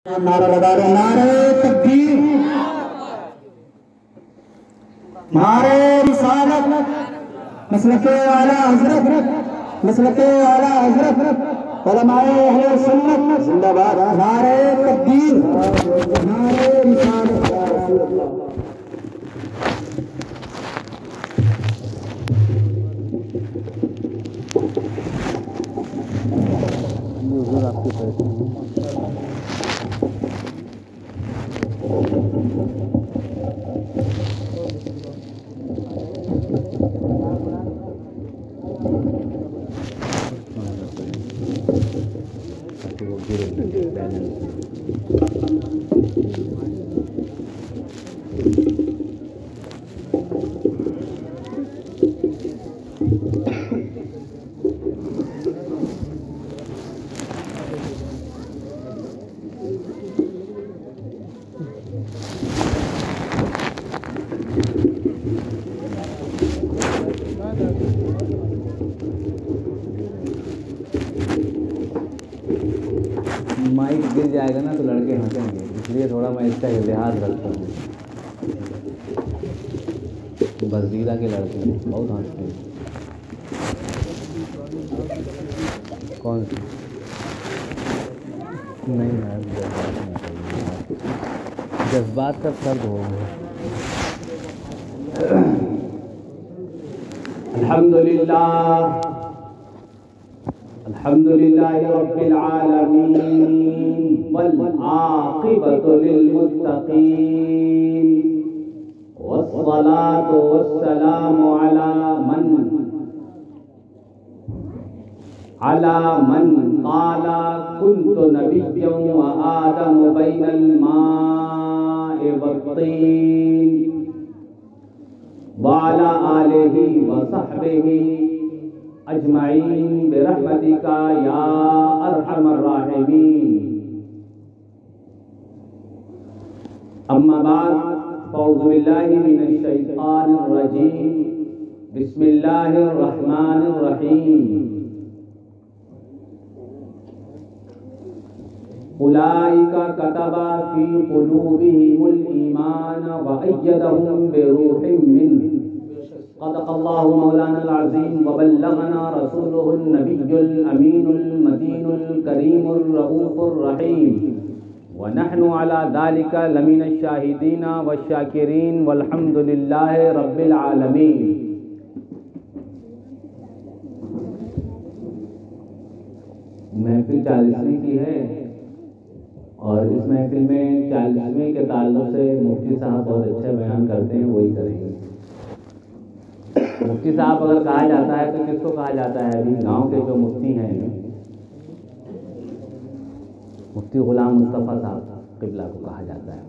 नारा लगा रहे, नारे तकबीर, नारे रिसालत, मसलके आला हजरत, मसलके आला हजरत, उलमाए अहले सुन्नत जिंदाबाद। नारे तकबीर, नारे रिसालत या रसूल अल्लाह। आपके पैसे माइक गिर जाएगा ना तो लड़के हंसेंगे, इसलिए थोड़ा मैं इसका लिहाज रखता हूँ। बजदीदा के लड़के बहुत हंसते हैं। कौन सी? नहीं यार, जज्बात का सर्द हो गया। अल्हम्दुलिल्लाह अल्हम्दुलिल्लाहि रब्बिल आलमीन वल आक़िबतु लिल मुत्तक़ीन वस्सलातु वस्सलामु अला मन क़ाला कुन्तु नबिय्यन व आदमु बैनल माइ वत्तीन व अला आलिहि व सहबिहि अजमाइन बिरहमतिका या अरहमर राहिमीन। अम्मा बाद फ़अऊज़ु बिल्लाहि मिनश शैतानिर रजीम। बिस्मिल्लाहिर रहमानिर रहीम। उलाइका कतबा फी क़ुलूबिहिमुल ईमान व अय्यदहुम बिरूहिम मिन्हु। सदक़ल्लाहु मौलानल अज़ीम व बल्लगना रसूलुहुन नबियुल अमीनुल मतीनुल करीमुर रऊफ़ुर रहीम व नहनु अला ज़ालिका लमिनश शाहिदीन व शाकिरीन वल्हम्दुलिल्लाहि रब्बिल आलमीन। महफिल 40वीं की है और इस महफिल में 40वीं के ताल्लुक़ से मुफ्ती साहब बहुत अच्छा बयान करते हैं, वही करेंगे। मुफ्ती साहब अगर कहा जाता है तो किसको कहा जाता है? अभी गांव के जो मुफ्ती हैं, मुफ्ती गुलाम मुस्तफ़ा साहब क़िबला को कहा जाता है।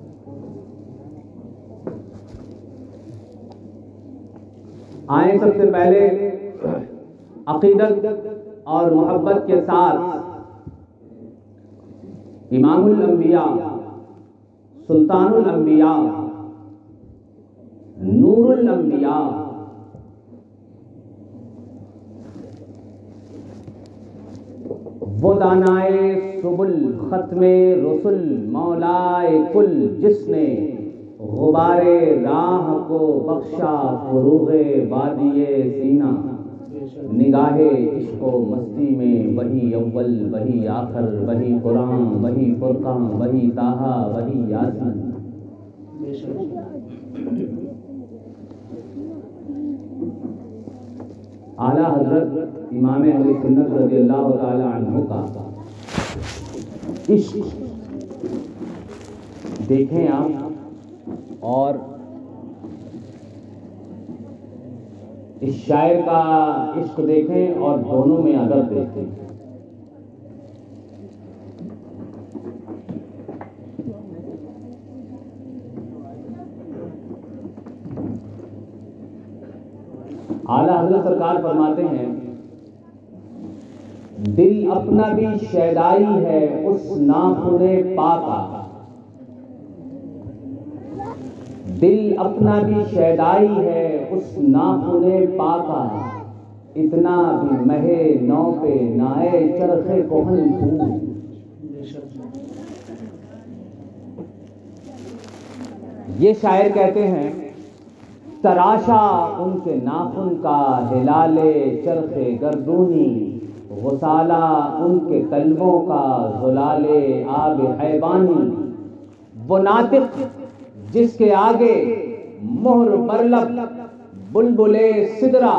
आए सबसे पहले अक़ीदत और मोहब्बत के साथ इमामुल अंबिया, सुल्तानुल अंबिया, नूरुल अंबिया, वो दानाए सुबुल खत्मे रसुल मौलाए कुल, जिसने गुबारे राह को बख्शा फुरूग़े वादिये सीना। निगाहे इश्क़ो मस्ती में वही अव्वल वही आखिर, वही कुरान वही फुरक़ान, वही ताहा वही यासीन। आला हजरत इमाम अहले सुन्नत रज़ियल्लाहु ताला अन्हु का इश्क़ देखें आप, और इस शायर का इश्क़ देखें और दोनों में अदब देखें। आला हज़रत सरकार फरमाते हैं, दिल अपना भी शैदाई है उस नाख़ुने पाका। दिल अपना भी शैदाई है उस नाख़ुने पाका। इतना भी महे नौ पे नाए चरखे कोहन तू। ये शायर कहते हैं, तराशा उनके नाखुन का हिलाले चरखे गर्दूनी, गुसाला उनके तलवों का जुलाले आब हैबानी। वो नातिक जिसके आगे मोहर बरलब बुलबुले सिदरा,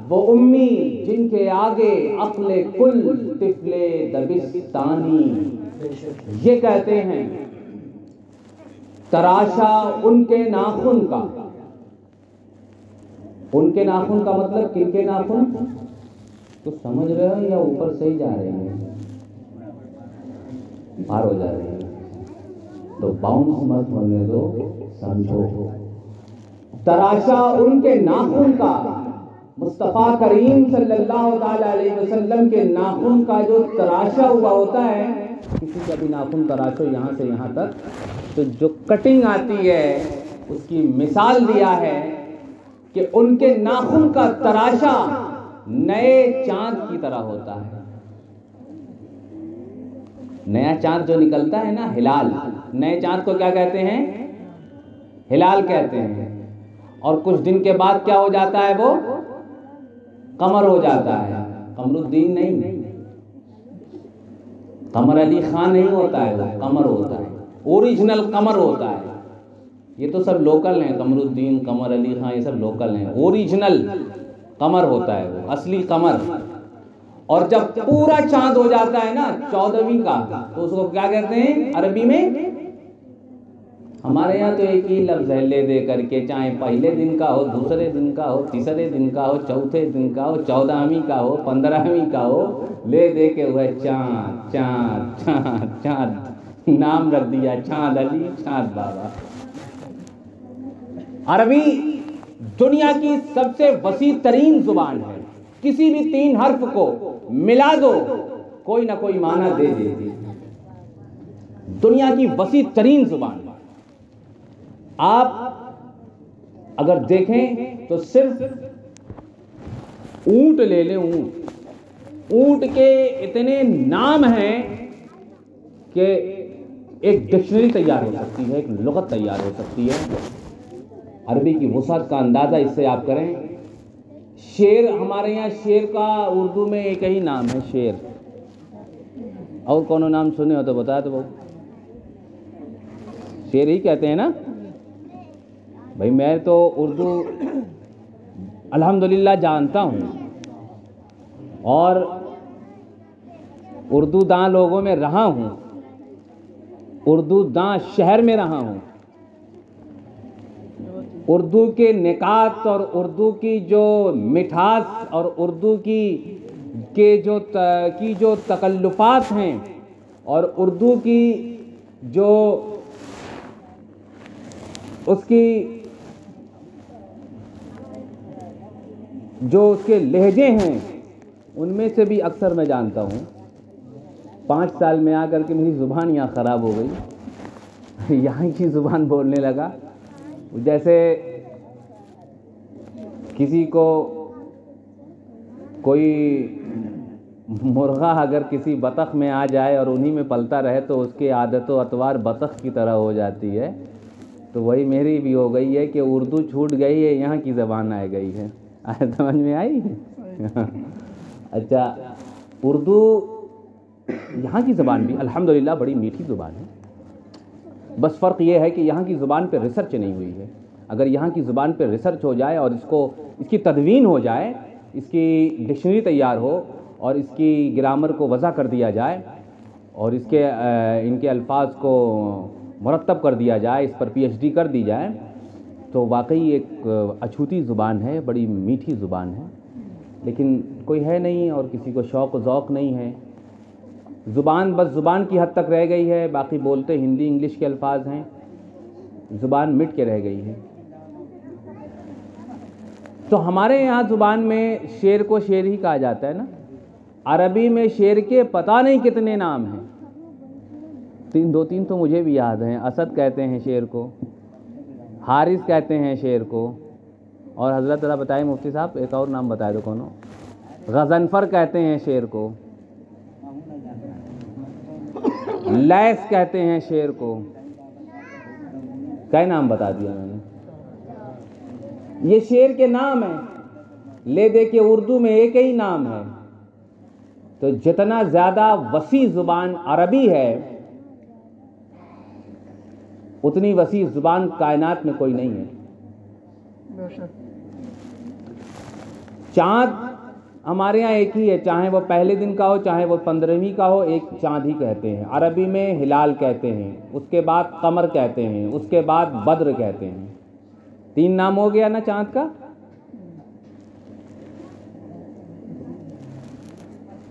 वो उम्मी जिनके आगे अक्ले कुल तिफले दबिस्तानी। ये कहते हैं तराशा उनके नाखून का। उनके नाखून का मतलब किनके नाखून? तो समझ रहे हो या ऊपर से ही जा रहे हैं, पार हो जा रहे हैं? तो बाउंस मत होने दो, समझो। तराशा उनके नाखून का, मुस्तफ़ा करीम सल्लल्लाहु अलैहि वसल्लम के नाखून का जो तराशा हुआ होता है, किसी का भी नाखून तराशो यहाँ से यहाँ तक, तो जो कटिंग आती है उसकी मिसाल दिया है कि उनके नाखून का तराशा नए चांद की तरह होता है। नया चांद जो निकलता है ना, हिलाल, नए चांद को क्या कहते हैं? हिलाल कहते हैं। और कुछ दिन के बाद क्या हो जाता है? वो कमर हो जाता है। कमरुद्दीन नहीं, कमर अली खान नहीं होता है, वो कमर होता है, ओरिजिनल कमर होता है। ये तो सब लोकल हैं, कमरुद्दीन, कमर अली खान, ये सब लोकल हैं। ओरिजिनल कमर होता है वो, असली कमर। और जब पूरा चांद हो जाता है ना 14वीं का, तो उसको क्या कहते हैं अरबी में? हमारे यहाँ तो एक ही लफ्ज़ है ले दे करके, चाहे पहले दिन का हो, दूसरे दिन का हो, तीसरे दिन का हो, चौथे दिन का हो, 14वीं का हो, 15वीं का हो, ले दे के हुआ चाँद चाँद चाँद चाँद, नाम रख दिया चाँद अली, चाँद बाबा। अरबी दुनिया की सबसे वसी तरीन जुबान है। किसी भी 3 हर्फ को मिला दो, कोई ना कोई माना दे देती। दुनिया की वसी तरीन जुबान। आप अगर देखें तो सिर्फ ऊंट ले लें, ऊंट के इतने नाम हैं कि एक डिक्शनरी तैयार हो सकती है, एक लुगत तैयार हो सकती है। अरबी की वुसअत का अंदाज़ा इससे आप करें। शेर, हमारे यहाँ शेर का उर्दू में एक ही नाम है, शेर। और कौन नाम सुने हो तो बता दो। शेर ही कहते हैं ना भाई। मैं तो उर्दू अल्हम्दुलिल्लाह जानता हूँ और उर्दू दां लोगों में रहा हूँ, उर्दू दां शहर में रहा हूँ। उर्दू के निकात और उर्दू की जो मिठास और उर्दू की जो तकल्लुफ़ात हैं और उर्दू की जो उसके लहजे हैं, उनमें से भी अक्सर मैं जानता हूँ। 5 साल में आकर के मेरी ज़ुबान यहाँ ख़राब हो गई, यहाँ की ज़ुबान बोलने लगा। जैसे किसी को कोई मुर्गा अगर किसी बतख में आ जाए और उन्हीं में पलता रहे तो उसकी आदत व अतवार बतख की तरह हो जाती है। तो वही मेरी भी हो गई है कि उर्दू छूट गई है, यहाँ की ज़बान आ गई है। समझ में आई? अच्छा, उर्दू यहाँ की ज़बान भी अल्हम्दुलिल्लाह बड़ी मीठी ज़ुबान है। बस फ़र्क ये है कि यहाँ की ज़ुबान पे रिसर्च नहीं हुई है। अगर यहाँ की ज़ुबान पे रिसर्च हो जाए और इसकी तदवीन हो जाए, इसकी डिक्शनरी तैयार हो और इसकी ग्रामर को वज़ा कर दिया जाए और इनके अल्फाज को मुरत्तब कर दिया जाए, इस पर PhD कर दी जाए, तो वाकई एक अछूती ज़ुबान है, बड़ी मीठी ज़ुबान है। लेकिन कोई है नहीं और किसी को शौक़ व ज़ौक़ नहीं है। ज़ुबान बस ज़ुबान की हद तक रह गई है, बाकी बोलते हिंदी इंग्लिश के अल्फाज हैं, ज़ुबान मिट के रह गई है। तो हमारे यहाँ ज़ुबान में शेर को शेर ही कहा जाता है ना। अरबी में शेर के पता नहीं कितने नाम हैं। 2-3 तो मुझे भी याद हैं। असद कहते हैं शेर को, हारिस कहते हैं शेर को, और हज़रत ज़रा बताए मुफ्ती साहब एक और नाम बताए दो कौन? गज़नफ़र कहते हैं शेर को, लैस कहते हैं शेर को, क्या नाम बता दिया मैंने? ये शेर के नाम है, ले दे के उर्दू में एक ही नाम है। तो जितना ज़्यादा वसी ज़ुबान अरबी है, उतनी वसी ज़ुबान कायनात में कोई नहीं है। चाँद हमारे यहाँ एक ही है, चाहे वो पहले दिन का हो चाहे वो 15वीं का हो, एक चाँद ही कहते हैं। अरबी में हिलाल कहते हैं, उसके बाद कमर कहते हैं, उसके बाद बद्र कहते हैं। 3 नाम हो गया ना चाँद का।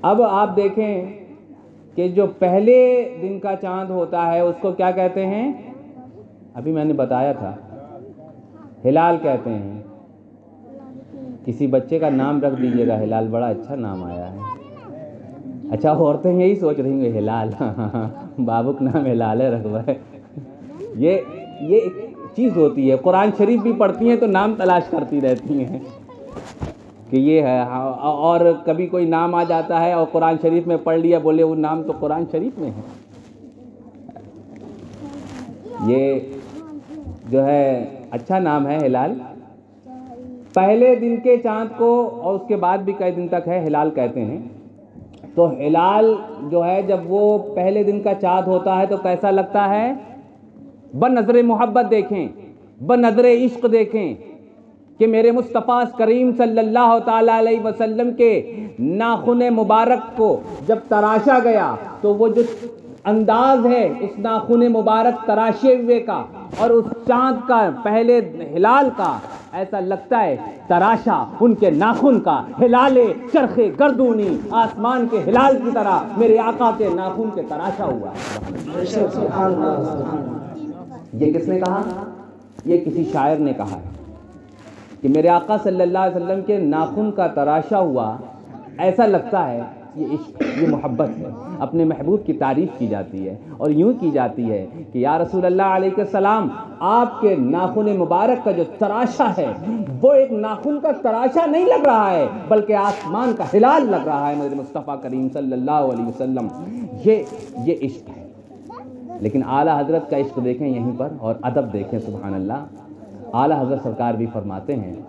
अब आप देखें कि जो पहले दिन का चाँद होता है उसको क्या कहते हैं? अभी मैंने बताया था, हिलाल कहते हैं। किसी बच्चे का नाम रख दीजिएगा हिलाल, बड़ा अच्छा नाम आया है। अच्छा, औरतें यही सोच रही होंगी हिलाल, बाबू का नाम हिलाल है रखवा है। ये चीज़ होती है। कुरान शरीफ भी पढ़ती हैं तो नाम तलाश करती रहती हैं कि ये है। और कभी कोई नाम आ जाता है और कुरान शरीफ में पढ़ लिया, बोले वो नाम तो कुरान शरीफ में है। ये जो है अच्छा नाम है हिलाल। पहले दिन के चाँद को और उसके बाद भी कई दिन तक है हिलाल कहते हैं। तो हिलाल जो है, जब वो पहले दिन का चाँद होता है तो कैसा लगता है? बनज़रे मोहब्बत देखें, बनज़रे इश्क देखें कि मेरे मुस्तफ़ा करीम सल्लल्लाहु ताला अलैहि वसल्लम के नाखुन मुबारक को जब तराशा गया तो वो जो अंदाज है उस नाखुन मुबारक तराशे हुए का और उस चाँद का पहले हिलाल का, ऐसा लगता है तराशा उनके नाखून का, हिलाले चरखे गर्दूनी, आसमान के हिलाल की तरह मेरे आका के नाखून के तराशा हुआ। ये किसने कहा? ये किसी शायर ने कहा है कि मेरे आका सल्लल्लाहु अलैहि वसल्लम के नाखून का तराशा हुआ, ऐसा लगता है। ये इश्क, ये मोहब्बत है। अपने महबूब की तारीफ़ की जाती है और यूँ की जाती है कि या रसूल अल्लाह अलैहिस्सलाम, आपके नाखून मुबारक का जो तराशा है वो एक नाखून का तराशा नहीं लग रहा है, बल्कि आसमान का हिलाल लग रहा है मेरे मुस्तफ़ा करीम सल्लल्लाहु अलैहि वसल्लम। ये इश्क है। लेकिन आला हज़रत का इश्क देखें यहीं पर, और अदब देखें। सुभान अल्लाह। आला हज़रत सरकार भी फरमाते हैं,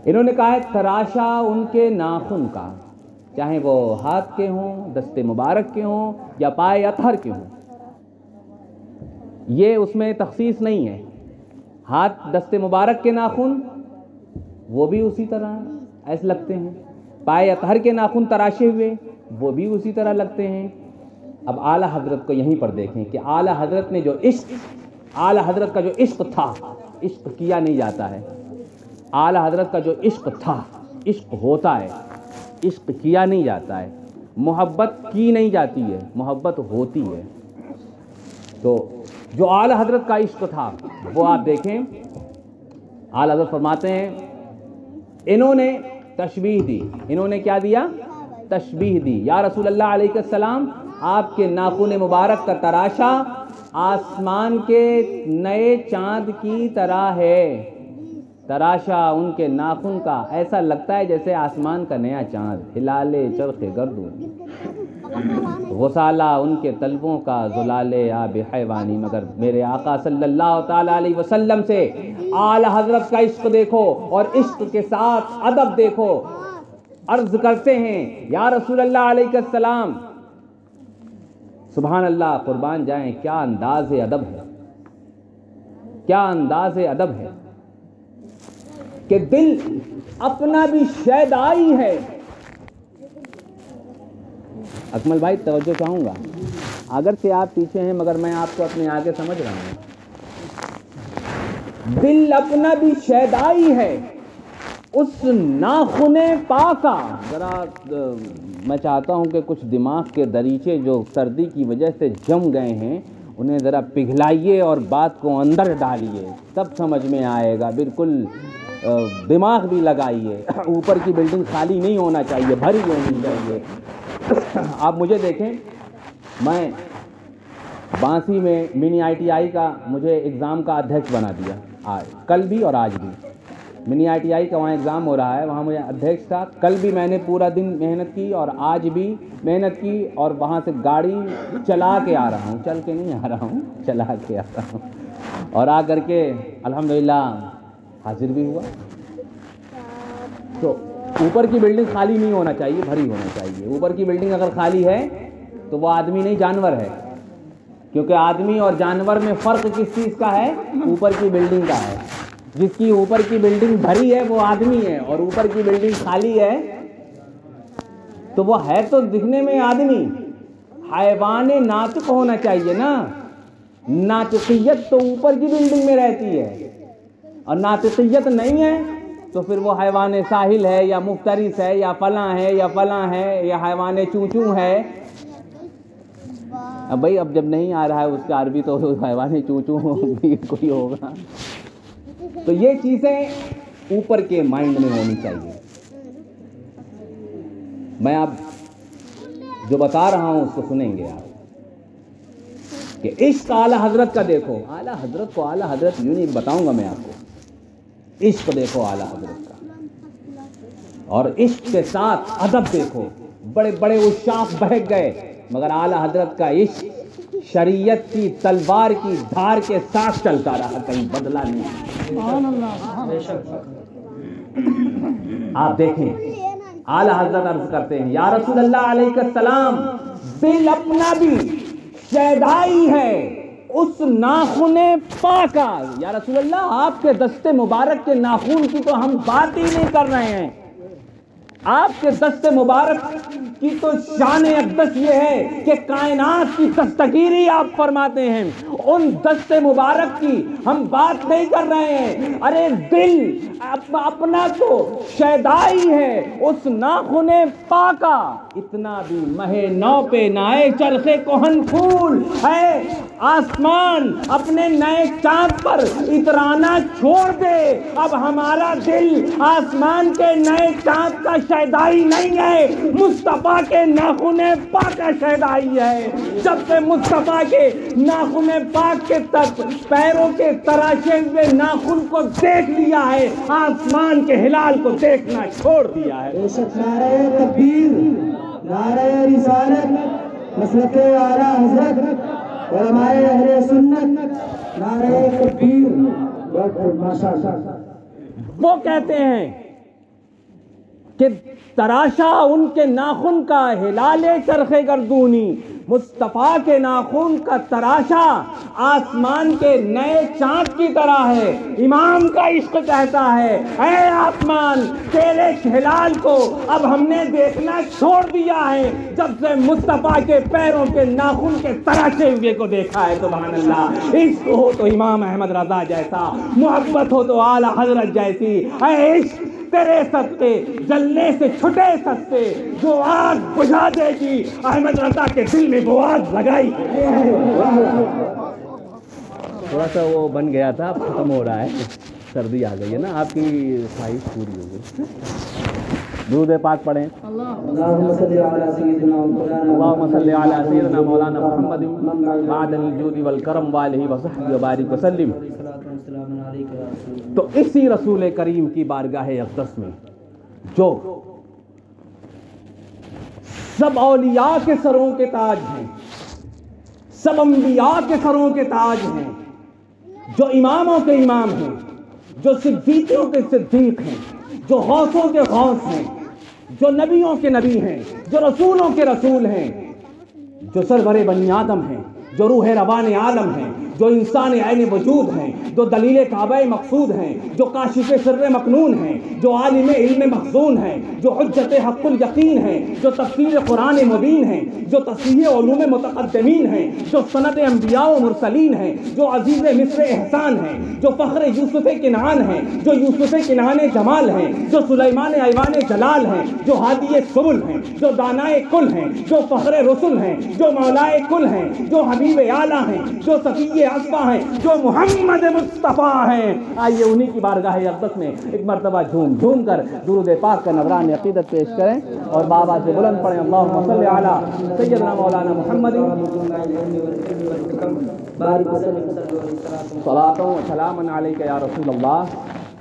इन्होंने कहा है तराशा उनके नाखून का, चाहे वो हाथ के हों, दस्ते मुबारक के हों या पाए अतहर के हों। ये उसमें तखसीस नहीं है। हाथ दस्ते मुबारक के नाखून वो भी उसी तरह ऐसे लगते हैं, पाए अतहर के नाखून तराशे हुए वो भी उसी तरह लगते हैं। अब आला हज़रत को यहीं पर देखें कि आला हज़रत ने जो इश्क, आला हज़रत का जो इश्क था, इश्क किया नहीं जाता है। आला हज़रत का जो इश्क था, इश्क होता है, इश्क किया नहीं जाता है। मोहब्बत की नहीं जाती है, मोहब्बत होती है। तो जो आला हज़रत का इश्क था वो आप देखें, आला हज़रत फरमाते हैं, इन्होंने तशबीह दी। इन्होंने क्या दिया? तशबीह दी। या रसूल अल्लाह अलैहिस्सलाम, आपके नाखून मुबारक का तराशा आसमान के नए चाँद की तरह है। तराशा उनके नाखून का ऐसा लगता है जैसे आसमान का नया चाँद, हिलाले चरखे गर्दूनी, गुसाला उनके तलवों का, जुलाले आब हैवानी। मगर मेरे आका सल्लल्लाहु ताला अलैहि वसल्लम से आला हज़रत का इश्क देखो और इश्क के साथ अदब देखो। अर्ज़ करते हैं, या रसूल अल्लाह अलैहिस्सलाम, सुभान अल्लाह, कुर्बान जाएं, क्या अंदाज़ अदब है, क्या अंदाज़ अदब है कि दिल अपना भी शैदाई है। अकमल भाई तवज्जो चाहूँगा, अगर से आप पीछे हैं मगर मैं आपको अपने आगे समझ रहा हूँ। दिल अपना भी शैदाई है उस नाखुने पाका। ज़रा मैं चाहता हूँ कि कुछ दिमाग के दरीचे जो सर्दी की वजह से जम गए हैं उन्हें ज़रा पिघलाइए और बात को अंदर डालिए, तब समझ में आएगा। बिल्कुल दिमाग भी लगाइए। ऊपर की बिल्डिंग खाली नहीं होना चाहिए, भरी होनी चाहिए। आप मुझे देखें, मैं बांसी में मिनी ITI का मुझे एग्ज़ाम का अध्यक्ष बना दिया, आज कल भी और आज भी। मिनी ITI का वहाँ एग्ज़ाम हो रहा है, वहाँ मुझे अध्यक्ष था। कल भी मैंने पूरा दिन मेहनत की और आज भी मेहनत की, और वहाँ से गाड़ी चला के आ रहा हूँ, चल के नहीं आ रहा हूँ, चला के आ रहा हूँ। और आकर के अल्हम्दुलिल्लाह हाजिर भी हुआ। तो ऊपर की बिल्डिंग खाली नहीं होना चाहिए, भरी होना चाहिए। ऊपर की बिल्डिंग अगर खाली है तो वो आदमी नहीं जानवर है, क्योंकि आदमी और जानवर में फ़र्क किस चीज़ का है? ऊपर की बिल्डिंग का है। जिसकी ऊपर की बिल्डिंग भरी है वो आदमी है, और ऊपर की बिल्डिंग खाली है तो वो है तो दिखने में आदमी। हैवान नातिक होना चाहिए ना। नातिकियत तो ऊपर की बिल्डिंग में रहती है, और नातिकियत नहीं है तो फिर वो हैवान साहिल है या मुफ्तरिस है या फलां है या फलां है या हैवान चूचू है। अब भाई अब जब नहीं आ रहा है उसका अरबी तो हैवान चूचू भी कोई होगा। तो ये चीज़ें ऊपर के माइंड में होनी चाहिए। मैं आप जो बता रहा हूँ उसको सुनेंगे आप कि इश्क आला हजरत का देखो। आला हजरत को आला हजरत यूं नहीं बताऊंगा मैं आपको, इश्क देखो आला हजरत का, और इश्क के साथ अदब देखो। बड़े बड़े उशाक बहक गए, मगर आला हजरत का इश्क शरीयत की तलवार की धार के साथ चलता रहा, कहीं बदला नहीं। आप देखें आला हजरत अर्ज करते हैं, या रसूल अल्लाह अलैहिस्सलाम, दिल अपना भी शैदाई है उस नाखूने पाका। या रसूल अल्लाह, आपके दस्ते मुबारक के नाखून की तो हम बात ही नहीं कर रहे हैं। आपके दस्ते मुबारक की तो शान अक़दस ये है कि कायनात की दस्तगीरी आप फरमाते हैं। उन दस्ते मुबारक की हम बात नहीं कर रहे हैं। अरे दिल अपना तो शैदाई है उस नाखूने पाका, इतना भी महे नौ पे नाए चरखे कोहन फूल है। आसमान अपने नए चांद पर इतराना छोड़ दे, अब हमारा दिल आसमान के नए चांद का शैदाई नहीं है, मुस्तफा के नाखूने पाक का शैदाई है। जब से मुस्तफा के नाखूने पाक के तक पैरों के तराशे हुए नाखून को देख लिया है, आसमान के हिलाल को देखना छोड़ दिया है। नारे तकबीर, नारे रिसालत, मसलके आला हजरत और हमारे अहले सुन्नत, नारे तकबीर। माशाअल्लाह। वो कहते हैं कि तराशा उनके नाखून का हिलाले चरखे गर्दूनी, मुस्तफ़ा के नाखून का तराशा आसमान के नए चांद की तरह है। इमाम का इश्क कहता है, ऐ आसमान तेरे हिलाल को अब हमने देखना छोड़ दिया है जब से मुस्तफ़ा के पैरों के नाखून के तराशे हुए को देखा है। सुभान अल्लाह। इश्क हो तो इमाम अहमद रजा जैसा, मोहब्बत हो तो आला हजरत जैसी। ऐ इश्क तेरे सत्ते जलने से छुटे सत्ते, जो आग बुझा देगी अहमद रजा के दिल में वो आग लगाई। थोड़ा सा वो बन गया था, खत्म हो रहा है, सर्दी आ गई है ना, आपकी ख्वाहिश पूरी हो गई। दूध पाक पढ़ें। अल्लाहुम्मा सल्ली अला सय्यिदिना मौलाना मुहम्मद मादनिल जूदी वल करम वालिही व सहबिही व बारिक वसल्लम। तो इसी रसूल करीम की बारगाह अक़दस में जो सब औलिया के सरों के ताज हैं, सब अंबिया के सरों के ताज हैं, जो इमामों के इमाम हैं, जो सिद्दीक़ों के सिद्दीक़ हैं, जो गौसों के गौस हैं, जो नबियों के नबी हैं, जो रसूलों के रसूल हैं, जो सरवरे बनी आदम हैं, जो रूह रवान आलम हैं, जो इंसान ऐन वजूद हैं, जो दलील काबा मकसूद हैं, जो काशिफ सिर्र मकनून हैं, जो आलिम इल्म मखज़ून हैं, जो हुज्जत हक़्क़ुल यक़ीन हैं, जो तफ़सीर कुरान मुबीन हैं, जो तस्हीह उलूम मुतक़द्दिमीन हैं, जो सनद अंबिया व मुरसलीन हैं, जो अज़ीज़ मिस्र एहसान हैं, जो फ़ख्र यूसुफ़ किनान हैं, जो यूसुफ़ किनान जमाल हैं, जो सुलैमान ऐवान जलाल हैं, जो हादी सुबुल हैं, जो दानाए कुल हैं, जो फ़ख्र रसुल हैं, जो मौलाए कुल हैं, जो हबीब आला हैं, जो सफ़ी असफ़ा हैं, जो मोहम्मद मुस्तफ़ा हैं। आइए उन्हीं की बारगाह अक़दस में एक मरतबा झूम झूम कर दुरूद पाक का नज़रान अक़ीदत पेश करें और बाबा से बुलंद पढ़ें, अल्लाहुम्मा सल्लि अला सय्यिदिना मौलाना मुहम्मद सलातो व सलामन अलैका या रसूलल्लाह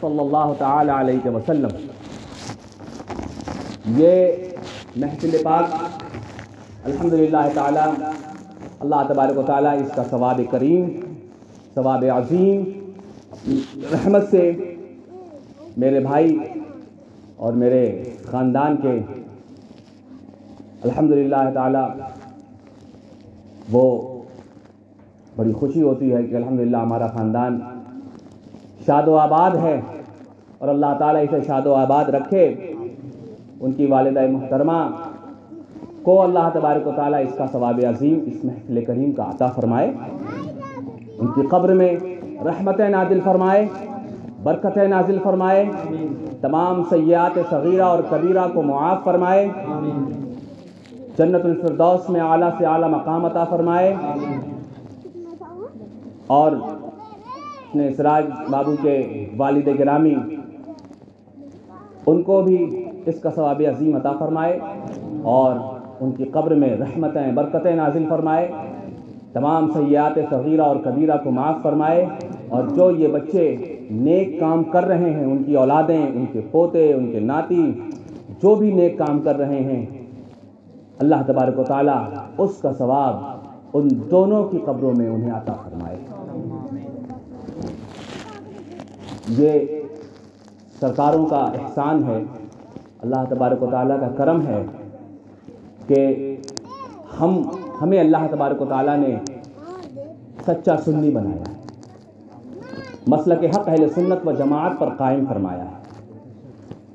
सल्लल्लाहु तआला अलैहि वसल्लम। ये महफिल पाक अल्हम्दुलिल्लाह ताला, अल्लाह तबारक व तआला इसका सवाब करीम सवाब अज़ीम रहमत से मेरे भाई और मेरे ख़ानदान के अल्हम्दुलिल्लाह ताला वो बड़ी खुशी होती है कि अल्हम्दुलिल्लाह हमारा ख़ानदान शादो आबाद है और अल्लाह ताला इसे शादो आबाद रखे। उनकी वालिदा मुहतरमा को अल्लाह तबारक व तआला इसका सवाब अज़ीम इस महफ़िल करीम का अता फ़रमाए, उनकी क़ब्र में रहमतें नाज़िल फ़रमाए, बरकतें नाज़िल फ़रमाए, तमाम सय्यात सगीरा और कबीरा को मुआफ़ फ़रमाए, जन्नतुल फ़िरदौस में आला से आला मकाम अता फ़रमाए और अपने सिराज बाबू के वालिद गिरामी उनको भी इसका सवाब अज़ीम अता फ़रमाए और उनकी क़ब्र में रहमतें बरकतें नाज़िल फ़रमाए, तमाम सय्यात सगीरा और कबीरा को माफ़ फ़रमाए और जो ये बच्चे नेक काम कर रहे हैं, उनकी औलादें, उनके पोते, उनके नाती जो भी नेक काम कर रहे हैं, अल्लाह तबारक व तआला उसका सवाब उन दोनों की क़ब्रों में उन्हें अता फ़रमाए। ये सरकारों का एहसान है, अल्लाह तबारक व तआला का करम है कि हमें अल्लाह तबारक व तआला ने सच्चा सुन्नी बनाया है, मसलक हक़ अहले सुन्नत व जमाअत पर कायम फरमाया है।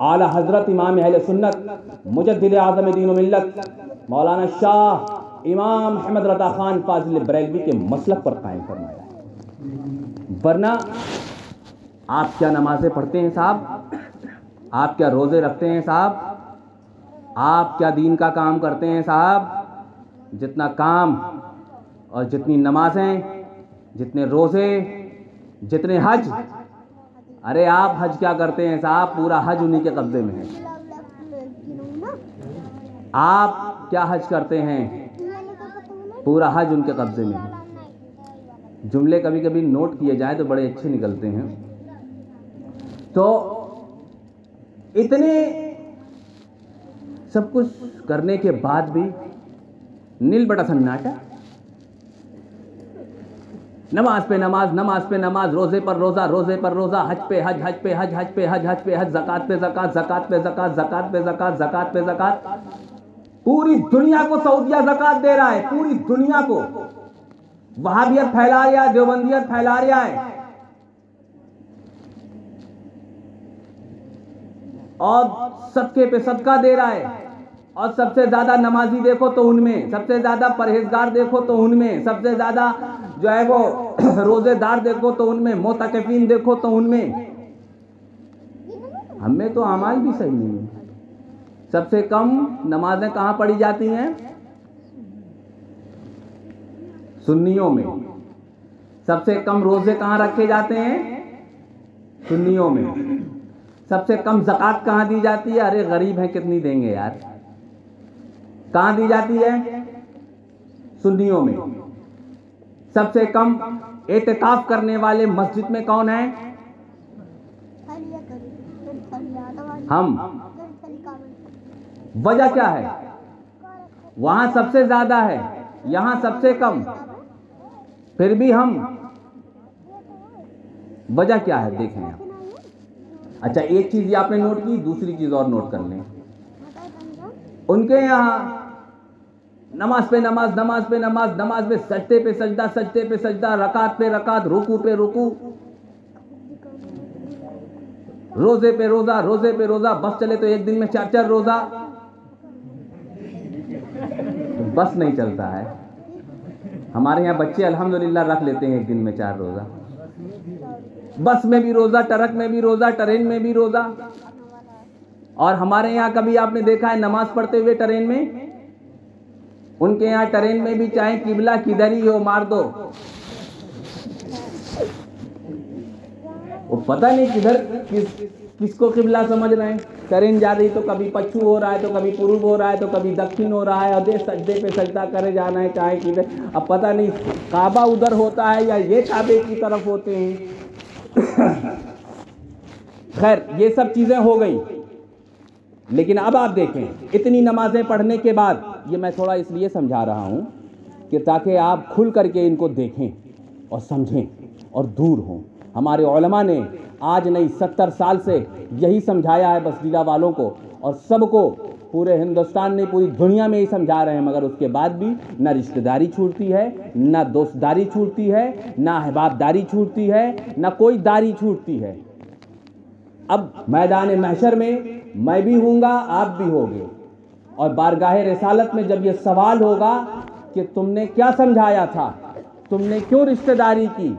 आला हज़रत इमाम अहले सुन्नत मुजद्दिद आज़म दीन व मिल्लत मौलाना शाह इमाम अहमद रज़ा ख़ान फ़ाज़िल बरेलवी के मसलक पर कायम फरमाया है। वरना आप क्या नमाज़ें पढ़ते हैं साहब, आप क्या रोज़े रखते हैं साहब, आप क्या दीन का काम करते हैं साहब, जितना काम और जितनी नमाज़ें, जितने रोज़े, जितने हज, अरे आप हज क्या करते हैं साहब, पूरा हज उन्हीं के कब्ज़े में है। आप क्या हज करते हैं, पूरा हज उनके कब्ज़े में है। जुमले कभी कभी नोट किए जाए तो बड़े अच्छे निकलते हैं। तो इतने सब कुछ करने के बाद भी नील बटा सन्नाटा, नमाज पे नमाज, नमाज पे नमाज, रोज़े पर रोज़ा, रोज़े पर रोज़ा, हज पे हज, हज पे हज, हज पे हज, हज पे हज, ज़कात पे ज़कात, ज़कात पे ज़कात, ज़कात पे ज़कात, ज़कात पे ज़कात। पूरी दुनिया को सऊदिया ज़कात दे रहा है, पूरी दुनिया को वहाबियत फैला रहा है, देवबंदियत फैला रहा है और सदके पे सदका दे रहा है। और सबसे ज्यादा नमाजी देखो तो उनमें, सबसे ज्यादा परहेजगार देखो तो उनमें, सबसे ज्यादा जो है वो रोजेदार देखो तो उनमें, मोतकफीन देखो तो उनमें। हमें तो अमाल भी सही नहीं है। सबसे कम नमाजें कहाँ पढ़ी जाती हैं? सुन्नियों में। सबसे कम रोजे कहाँ रखे जाते हैं? सुन्नियों में। सबसे कम ज़कात कहाँ दी जाती है? अरे गरीब हैं कितनी देंगे यार। कहाँ दी जाती है? सुन्नियों में। सबसे कम एतिकाफ करने वाले मस्जिद में कौन है? हम। वजह क्या है? वहां सबसे ज्यादा है, यहां सबसे कम, फिर भी हम। वजह क्या है देखें आप। अच्छा, एक चीज आपने नोट की, दूसरी चीज और नोट कर लें। उनके यहाँ नमाज पे नमाज, नमाज पे नमाज, नमाज पे सजदे पे सजदा, सजदे पे सजदा, रकात पे रकात, रुकू पे रुकू, रोजे पे रोजा, रोजे पे रोजा, बस चले तो एक दिन में 4-4 रोजा। बस नहीं चलता है। हमारे यहाँ बच्चे अल्हम्दुलिल्लाह रख लेते हैं एक दिन में 4 रोजा। बस में भी रोजा, ट्रक में भी रोजा, ट्रेन में भी रोजा। और हमारे यहाँ कभी आपने देखा है नमाज पढ़ते हुए ट्रेन में? उनके यहाँ ट्रेन में भी चाहे किबला किधर ही हो, मार दो। वो पता नहीं किधर किसको किबला समझ रहे हैं। ट्रेन जा रही तो कभी पश्चिम हो रहा है, तो कभी पूर्व हो रहा है, तो कभी दक्षिण हो रहा है, और देश सजदे पे सजदा करे जाना है चाहे किधर। अब पता नहीं काबा उधर होता है या ये काबे की तरफ होते हैं। खैर, ये सब चीजें हो गई। लेकिन अब आप देखें, इतनी नमाजें पढ़ने के बाद, ये मैं थोड़ा इसलिए समझा रहा हूं कि ताकि आप खुल करके इनको देखें और समझें और दूर हों। हमारे उलमा ने आज नहीं 70 साल से यही समझाया है बसजीला वालों को, और सबको, पूरे हिंदुस्तान ने, पूरी दुनिया में ही समझा रहे हैं, मगर उसके बाद भी ना रिश्तेदारी छूटती है, ना दोस्तदारी छूटती है, ना अहबाबदारी छूटती है, ना कोई दारी छूटती है। अब मैदान महशर में मैं भी हूँगा, आप भी होंगे, और बारगाह रिसालत में जब ये सवाल होगा कि तुमने क्या समझाया था, तुमने क्यों रिश्तेदारी की,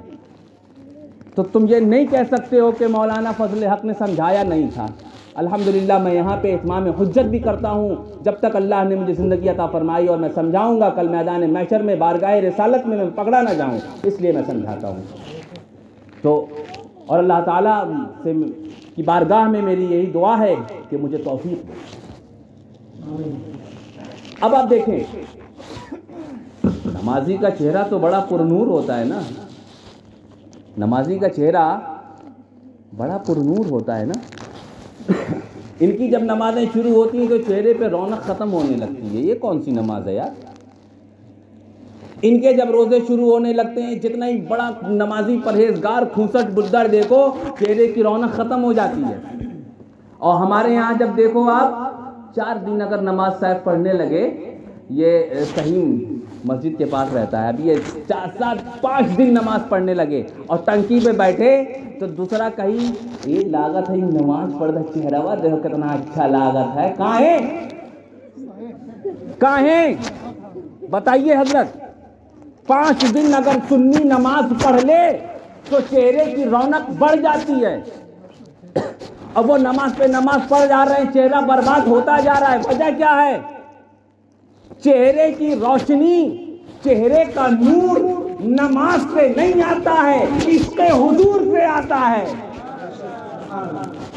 तो तुम ये नहीं कह सकते हो कि मौलाना फजल हक ने समझाया नहीं था। अल्हम्दुलिल्लाह मैं यहाँ पे इत्माम हुज्जत भी करता हूँ, जब तक अल्लाह ने मुझे ज़िंदगी अता फरमाई, और मैं समझाऊँगा कल मैदान महशर में, बारगाह रिसालत में मैं पकड़ा ना जाऊँ, इसलिए मैं समझाता हूँ। तो और अल्लाह ताला से की बारगाह में मेरी यही दुआ है कि मुझे तौफीक दे। अब आप देखें, नमाजी का चेहरा तो बड़ा पुरनूर होता है ना, नमाजी का चेहरा बड़ा पुरनूर होता है ना। इनकी जब नमाजें शुरू होती हैं तो चेहरे पे रौनक ख़त्म होने लगती है। ये कौन सी नमाज है यार। इनके जब रोज़े शुरू होने लगते हैं, जितना ही बड़ा नमाजी परहेजगार खूंसट बुद्दर देखो, चेहरे की रौनक ख़त्म हो जाती है। और हमारे यहाँ जब देखो आप 4 दिन अगर नमाज साहब पढ़ने लगे, ये सही मस्जिद के पास रहता है, अभी ये 4-5 दिन नमाज पढ़ने लगे और टंकी पे बैठे, तो दूसरा कहीं ये लागत है नमाज पढ़ दे, चेहरा देखो कितना अच्छा लागत है। कहाँ है बताइए हजरत। 5 दिन अगर सुन्नी नमाज पढ़ ले तो चेहरे की रौनक बढ़ जाती है। अब वो नमाज पे नमाज पढ़ जा रहे हैं, चेहरा बर्बाद होता जा रहा है। वजह क्या है? चेहरे की रोशनी, चेहरे का नूर नमाज से नहीं आता है, इसके हुजूर से आता है।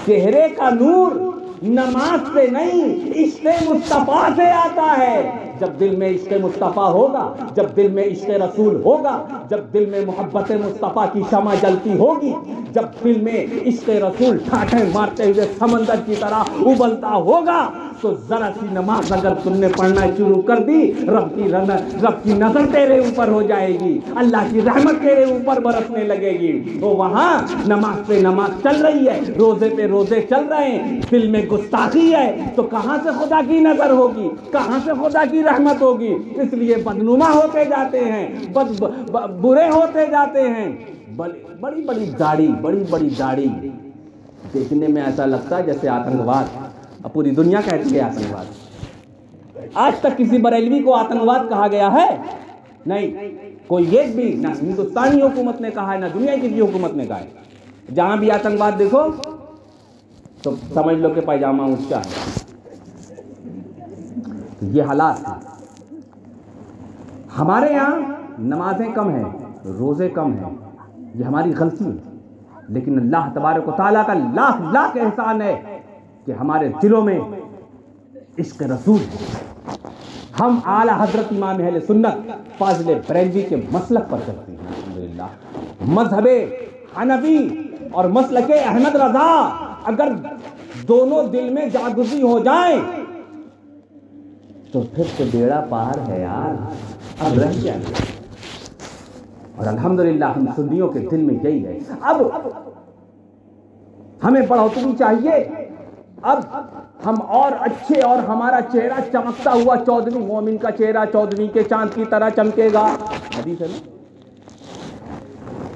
चेहरे का नूर नमाज से नहीं, इश्क़े मुस्तफ़ा से आता है। जब दिल में इश्क़े मुस्तफ़ा होगा, जब दिल में इश्क़े रसूल होगा, जब दिल में मोहब्बत मुस्तफ़ा की शमा जलती होगी, जब दिल में इश्क़े रसूल ठाठे मारते हुए समंदर की तरह उबलता होगा, तो जरा सी नमाज अगर तुमने पढ़ना शुरू कर दी, रब की नजर तेरे ऊपर हो जाएगी, अल्लाह की रहमत तेरे ऊपर बरसने लगेगी। तो वहाँ नमाज पे नमाज चल रही है, रोजे पे रोजे चल रहे हैं, दिल में गुस्ताखी है, तो कहाँ से खुदा की नजर होगी, कहाँ से खुदा की रहमत होगी। इसलिए बदनुमा होते जाते हैं, बुरे होते जाते हैं। बड़ी बड़ी दाढ़ी देखने में ऐसा लगता है जैसे आतंकवाद। अब पूरी दुनिया कहती है आतंकवाद। आज तक किसी बरेलवी को आतंकवाद कहा गया है? नहीं, कोई एक भी, ना हिंदुस्तानी हुकूमत ने कहा है, ना दुनिया की भी हुकूमत ने कहा है। जहां भी आतंकवाद देखो तो समझ लो कि पैजामा ऊंचा है। ये हालात है। हमारे यहाँ नमाजें कम हैं, रोजे कम हैं, ये हमारी गलती है। लेकिन अल्लाह तबारक व तआला का लाख लाख एहसान है कि हमारे दिलों में इश्क़ रसूल है। हम आला हजरत इमाम अहले सुन्नत फाज़िल बरेलवी के मसलक पर चलते हैं। अल्हम्दुलिल्लाह मज़हबे हनफी और मसलके अहमद रज़ा अगर दोनों दिल में जागुज़ी हो जाए तो फिर तो बेड़ा पार है यार। अब रह गया, और अल्हम्दुलिल्लाह हम सुन्नियों के दिल में यही है। अब हमें बढ़ोतरी चाहिए। अब हम और अच्छे, और हमारा चेहरा चमकता हुआ 14वीं मोमिन का चेहरा 14वीं के चांद की तरह चमकेगा। हदीस है ना,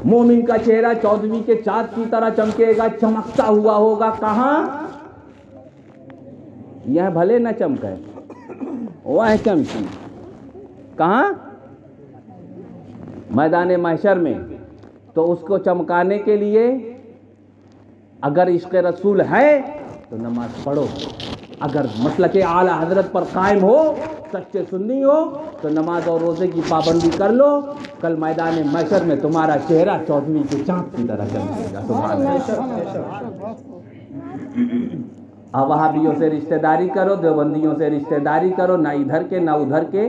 मोमिन का चेहरा 14वीं के चांद की तरह चमकेगा, चमकता हुआ होगा। कहाँ? यह भले न चमके, वह चमकी। कहाँ? मैदान महशर में। तो उसको चमकाने के लिए अगर इश्क़ रसूल है तो नमाज पढ़ो। अगर मसलके आला हजरत पर कायम हो, सच्चे सुन्नी हो, तो नमाज और रोज़े की पाबंदी कर लो। कल मैदान महशर में तुम्हारा चेहरा 14वीं के चाँद की तरह चमकेगा। सुभान अल्लाह। अब वहाबियों से रिश्तेदारी करो, देवबंदियों से रिश्तेदारी करो, ना इधर के ना उधर के,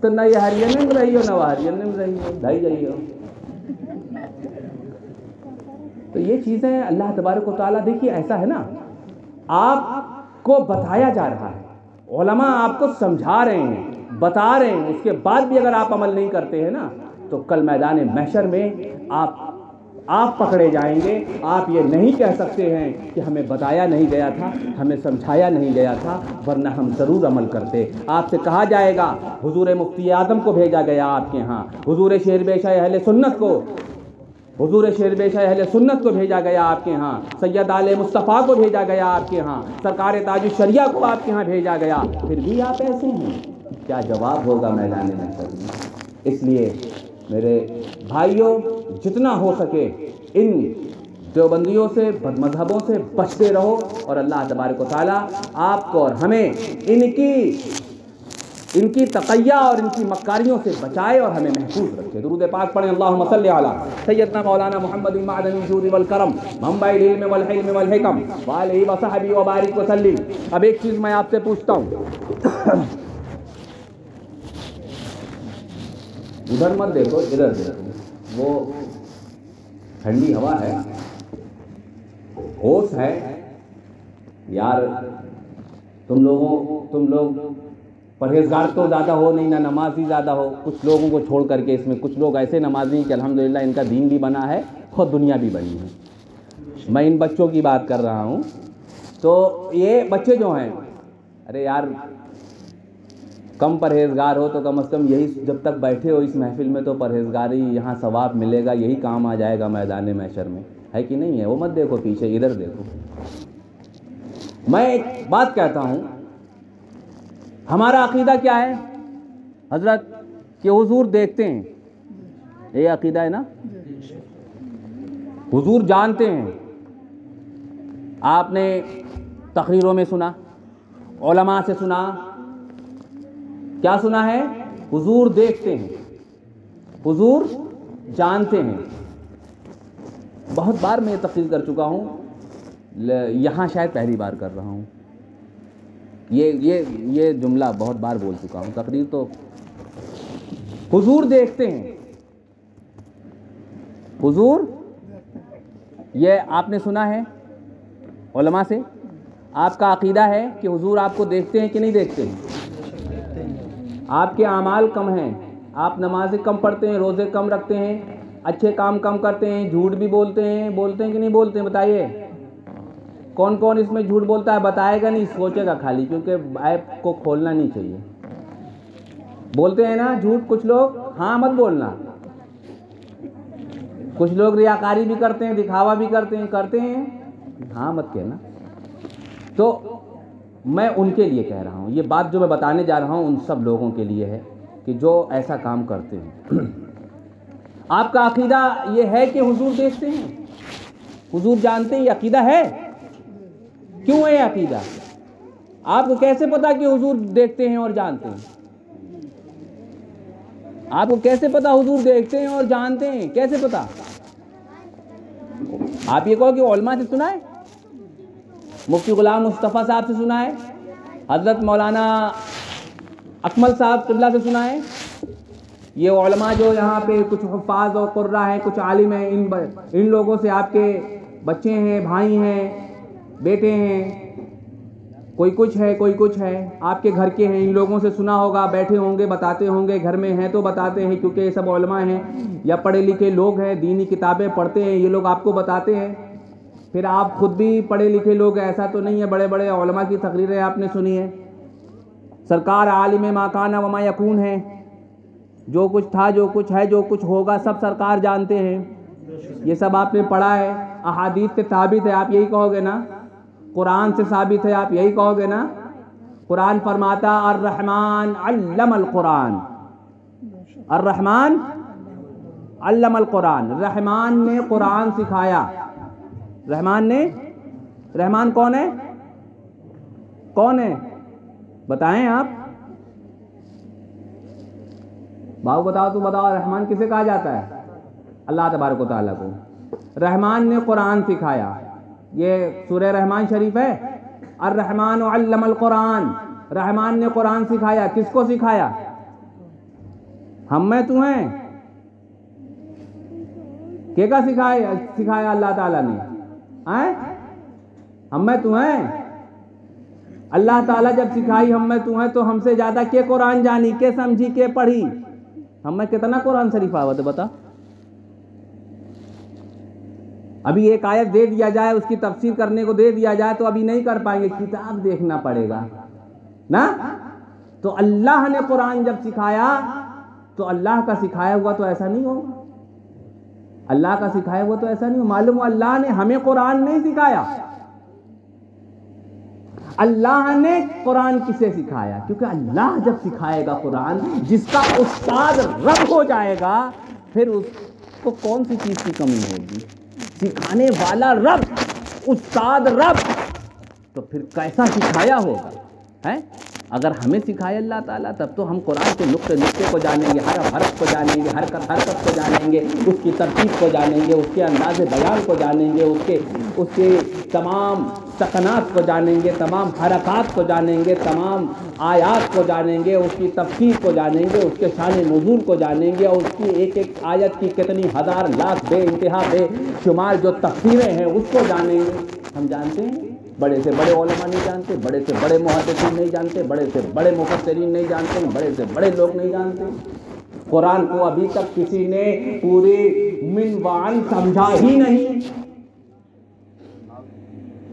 तो ना ये हरियाणा में रही हो ना हरियाणा में रही हो, ढाई जाइए। तो ये चीज़ें अल्लाह तबारक व तआला, देखिए ऐसा है ना, आपको बताया जा रहा है, उलमा आपको समझा रहे हैं, बता रहे हैं, उसके बाद भी अगर आप अमल नहीं करते हैं ना, तो कल मैदान महशर में आप पकड़े जाएंगे। आप ये नहीं कह सकते हैं कि हमें बताया नहीं गया था, हमें समझाया नहीं गया था, वरना हम ज़रूर अमल करते। आपसे कहा जाएगा हुजूर मुफ्ती आज़म को भेजा गया आपके यहाँ, हुजूर शेरबेशाह अहले सुन्नत को, हुजूर शेरबेशाह अहले सुन्नत को भेजा गया आपके यहाँ, सैयद आले मुस्तफ़ा को भेजा गया आपके यहाँ, सरकार ताजुश शरिया को आपके यहाँ भेजा गया, फिर भी आप ऐसे हैं। क्या जवाब होगा मैदान महशर में? इसलिए मेरे भाइयों, जितना हो सके इन देवबंदियों से, बदमज़हबों से बचते रहो और अल्लाह तबारक व तआला आपको और हमें इनकी तक़य्या और इनकी मक्कारियों से बचाए और हमें महफूज रखे। दुरूद पाक पढ़ें। अल्लाहुम्मा सल्लि अला सय्यदना मौलाना मुहम्मद मअदनी जूद वल करम मंबाइल इल्म वल हिल्म वल हिकम व आलिहि व सहबी व बारिक व सल्लिम। अब एक चीज़ मैं आपसे पूछता हूँ, उधर मत देखो, इधर देखो, वो ठंडी हवा है, होश है यार। तुम लोग परहेजगार तो ज़्यादा हो नहीं, ना नमाजी ज़्यादा हो, कुछ लोगों को छोड़ करके इसमें कुछ लोग ऐसे नमाजी हैं कि अल्हम्दुलिल्लाह इनका दीन भी बना है और दुनिया भी बनी है। मैं इन बच्चों की बात कर रहा हूँ। तो ये बच्चे जो हैं, अरे यार कम परहेजगार हो तो कम से कम यही, जब तक बैठे हो इस महफिल में तो परहेजगारी, यहाँ सवाब मिलेगा, यही काम आ जाएगा मैदान महशर में, है कि नहीं है? वो मत देखो पीछे, इधर देखो। मैं एक बात कहता हूँ, हमारा अकीदा क्या है हजरत, कि हुजूर देखते हैं, ये अकीदा है ना, हुजूर जानते हैं। आपने तकरीरों में सुना, उलमा से सुना, क्या सुना है? हुजूर देखते हैं, हुजूर जानते हैं। बहुत बार मैं तकरीर कर चुका हूँ, यहाँ शायद पहली बार कर रहा हूँ। ये जुमला बहुत बार बोल चुका हूँ, तकरीर तो हुजूर देखते हैं, हुजूर, ये आपने सुना है उलमा से। आपका अकीदा है कि हुजूर आपको देखते हैं कि नहीं देखते हैं? आपके आमाल कम हैं, आप नमाज़ें कम पढ़ते हैं, रोज़े कम रखते हैं, अच्छे काम कम करते हैं, झूठ भी बोलते हैं कि नहीं बोलते हैं? बताइए कौन कौन इसमें झूठ बोलता है? बताएगा नहीं, सोचेगा खाली, क्योंकि ऐप को खोलना नहीं चाहिए। बोलते हैं ना झूठ कुछ लोग? हाँ मत बोलना। कुछ लोग रियाकारी भी करते हैं, दिखावा भी करते हैं, हाँ मत कहना। तो मैं उनके लिए कह रहा हूँ, ये बात जो मैं बताने जा रहा हूँ उन सब लोगों के लिए है कि जो ऐसा काम करते हैं। आपका अकीदा ये है कि हुजूर देखते हैं, हुजूर जानते हैं, ये अकीदा है? क्यों है ये अकीदा? आपको कैसे पता कि हुजूर देखते हैं और जानते हैं? आपको कैसे पता हुजूर देखते हैं और जानते हैं? कैसे पता? आप ये कहो कि उलमा से सुना है, मुफ्ती गुलाम मुस्तफ़ा साहब से सुना है, हज़रत मौलाना अकमल साहब क़िबला से सुना है। ये उलमा जो यहाँ पे कुछ हुफ़ाज़ और क़ुर्रा हैं, कुछ आलिम हैं, इन लोगों से आपके बच्चे हैं, भाई हैं, बेटे हैं, कोई कुछ है, कोई कुछ है, आपके घर के हैं, इन लोगों से सुना होगा, बैठे होंगे, बताते होंगे, घर में हैं तो बताते हैं, क्योंकि ये सब उलमा हैं या पढ़े लिखे लोग हैं, दीनी किताबें पढ़ते हैं, ये लोग आपको बताते हैं। फिर आप खुद भी पढ़े लिखे लोग हैं, ऐसा तो नहीं है, बड़े बड़े उलमा की तकरीरें आपने सुनी है। सरकार आलिम मा काना व मा यकून है, जो कुछ था, जो कुछ है, जो कुछ होगा, सब सरकार जानते हैं। ये सब आपने पढ़ा है, अहादीस से साबित है, आप यही कहोगे ना? कुरान से साबित है, आप यही कहोगे ना? कुरान फरमाता अर्रहमान अल्लमल कुरान, अर्रहमान अल्लमल कुरान, रहमान ने कुरान सिखाया। रहमान ने, रहमान कौन है? कौन है बताएं आप? बाबू बताओ, तो बताओ, रहमान किसे कहा जाता है? अल्लाह तबारक व तआला को। रहमान ने कुरान सिखाया, ये सूरह रहमान शरीफ है। अर्रहमान अल्लमल कुरान, रहमान ने कुरान सिखाया। किसको सिखाया? हम में तुम्हें के का सिखाया अल्लाह ताला ने? हम में तुम्हें अल्लाह ताला जब सिखाई हम में तुम्हें, तो हमसे ज़्यादा के कुरान जानी, के समझी, के पढ़ी? हमें कितना कुरान शरीफ आवत है बता। अभी एक आयत दे दिया जाए, उसकी तफसीर करने को दे दिया जाए तो अभी नहीं कर पाएंगे, किताब देखना पड़ेगा ना। तो अल्लाह ने कुरान जब सिखाया तो अल्लाह का सिखाया हुआ तो ऐसा नहीं होगा, अल्लाह का सिखाया हुआ तो ऐसा नहीं हो। मालूम हो अल्लाह ने हमें कुरान नहीं सिखाया, अल्लाह ने कुरान किसे सिखाया? क्योंकि अल्लाह जब सिखाएगा कुरान, जिसका उस्ताद रब हो जाएगा, फिर उसको कौन सी चीज की कमी होगी? सिखाने वाला रब, उस्ताद रब, तो फिर कैसा सिखाया होगा है? अगर हमें सिखाया अल्लाह ताला तब तो हम कुरान के नुक्ते नुक्ते को जानेंगे, हर हरफ को जानेंगे, हरकत को जानेंगे, उसकी तरतीब को जानेंगे, उसके अंदाज़ बयान को जानेंगे, उसके तमाम सकनात को जानेंगे, तमाम हरकात को जानेंगे, तमाम आयात को जानेंगे, उसकी तफसीर को जानेंगे, उसके शान नुज़ूल को जानेंगे, और उसकी एक एक आयत की कितनी हज़ार लाख बेइंतहा बेशुमार जो तफसीरें हैं उसको जानेंगे। हम जानते हैं बड़े से बड़े उलमा नहीं जानते, बड़े से बड़े मुहद्दिसीन नहीं जानते, बड़े से बड़े मुफस्सिरीन नहीं जानते, बड़े से बड़े लोग नहीं जानते। कुरान को अभी तक किसी ने पूरे मिनवान समझा ही नहीं।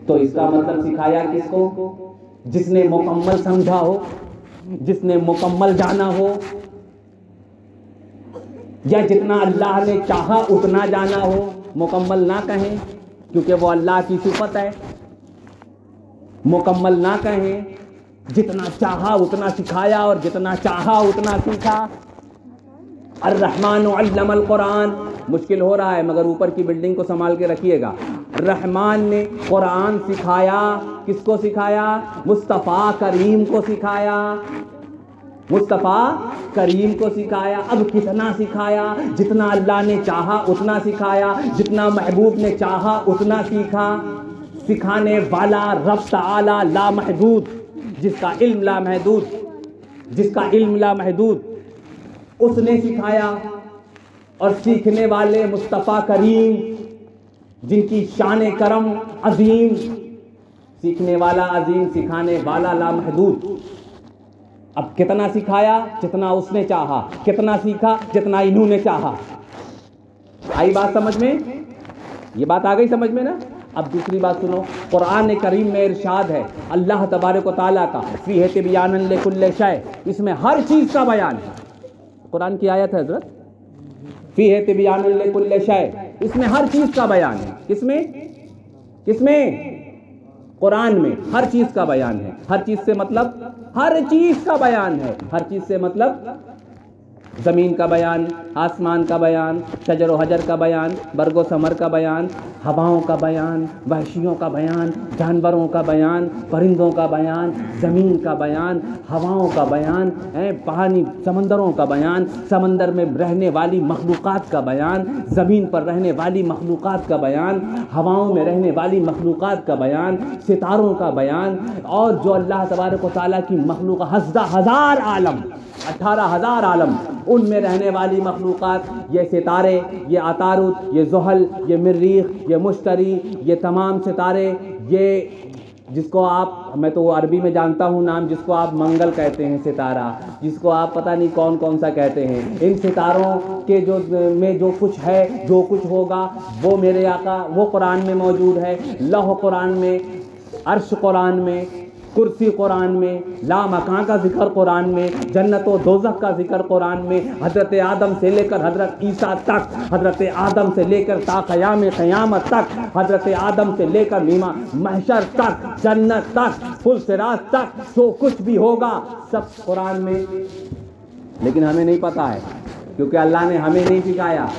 तो इसका मतलब सिखाया किसको? जिसने मुकम्मल समझा हो, जिसने मुकम्मल जाना हो, या जितना अल्लाह ने चाहा उतना जाना हो। मुकम्मल ना कहें क्योंकि वो अल्लाह की सिफत है, मुकम्मल ना कहें, जितना चाहा उतना सिखाया और जितना चाहा उतना सीखा। अर्रहमान अल्लमल कुरान, मुश्किल हो रहा है मगर ऊपर की बिल्डिंग को संभाल के रखिएगा। रहमान ने कुरान सिखाया, किसको सिखाया? मुस्तफ़ा करीम को सिखाया, मुस्तफ़ा करीम को सिखाया। अब कितना सिखाया? जितना अल्लाह ने चाहा उतना सिखाया, जितना महबूब ने चाहा उतना सीखा। सिखाने वाला रब ताला ला महदूद, जिसका इल्म ला महदूद, जिसका इल्म ला महदूद, उसने सिखाया। और सीखने वाले मुस्तफ़ा करीम, जिनकी शान करम अजीम, सीखने वाला अजीम, सिखाने वाला ला महदूद। अब कितना सिखाया? जितना उसने चाहा। कितना सीखा? जितना इन्होंने चाहा। आई बात समझ में? ये बात आ गई समझ में ना? अब दूसरी बात सुनो, कुरान करीम में इरशाद है अल्लाह तबारक व तआला का, फीह तिबयानन लिकुल्लि शै, इसमें हर चीज़ का बयान है। कुरान की आयत है हज़रत, फीह तिबयानन लिकुल्लि शै, इसमें हर चीज़ का बयान है। किसमें? किसमें? कुरान में हर चीज़ का बयान है। हर चीज़ से मतलब हर चीज़ का बयान है। हर चीज़ से मतलब ज़मीन का बयान, आसमान का बयान, शजर व हजर का बयान, बरगो समर का बयान, हवाओं का बयान, वहशियों का बयान, जानवरों का बयान, परिंदों का बयान, ज़मीन का बयान, हवाओं का बयान, पानी समंदरों का बयान, समंदर में रहने वाली मखलूक़ात का बयान, ज़मीन पर रहने वाली मखलूक़ात का बयान, हवाओं में रहने वाली मखलूक़ात का बयान, सितारों का बयान, और जो अल्लाह तबारक व तआला की मखलूक़ हज़ार आलम, 18,000 आलम, उनमें रहने वाली मखलूक़ात, ये सितारे, ये अतारुत, ये ज़ुहल, ये मरीख़, ये मुश्तरी, ये तमाम सितारे, ये जिसको आप, मैं तो अरबी में जानता हूँ नाम, जिसको आप मंगल कहते हैं सितारा, जिसको आप पता नहीं कौन कौन सा कहते हैं। इन सितारों के जो में जो कुछ है, जो कुछ होगा, वो मेरे आका, वो कुरान में मौजूद है। लौह कुरान में, अर्श कुरान में, कुर्सी कुरान में, ला मकान का जिक्र कुरान में, जन्नत व दोज़ख का जिक्र कुरान में, हज़रत आदम से लेकर हज़रत ईसा तक, हज़रत आदम से लेकर ता क़यामत तक, हज़रत आदम से लेकर मीमा महशर तक, जन्नत तक, फुल सिरात तक, जो कुछ भी होगा सब कुरान में। लेकिन हमें नहीं पता है क्योंकि अल्लाह ने हमें नहीं सिखाया,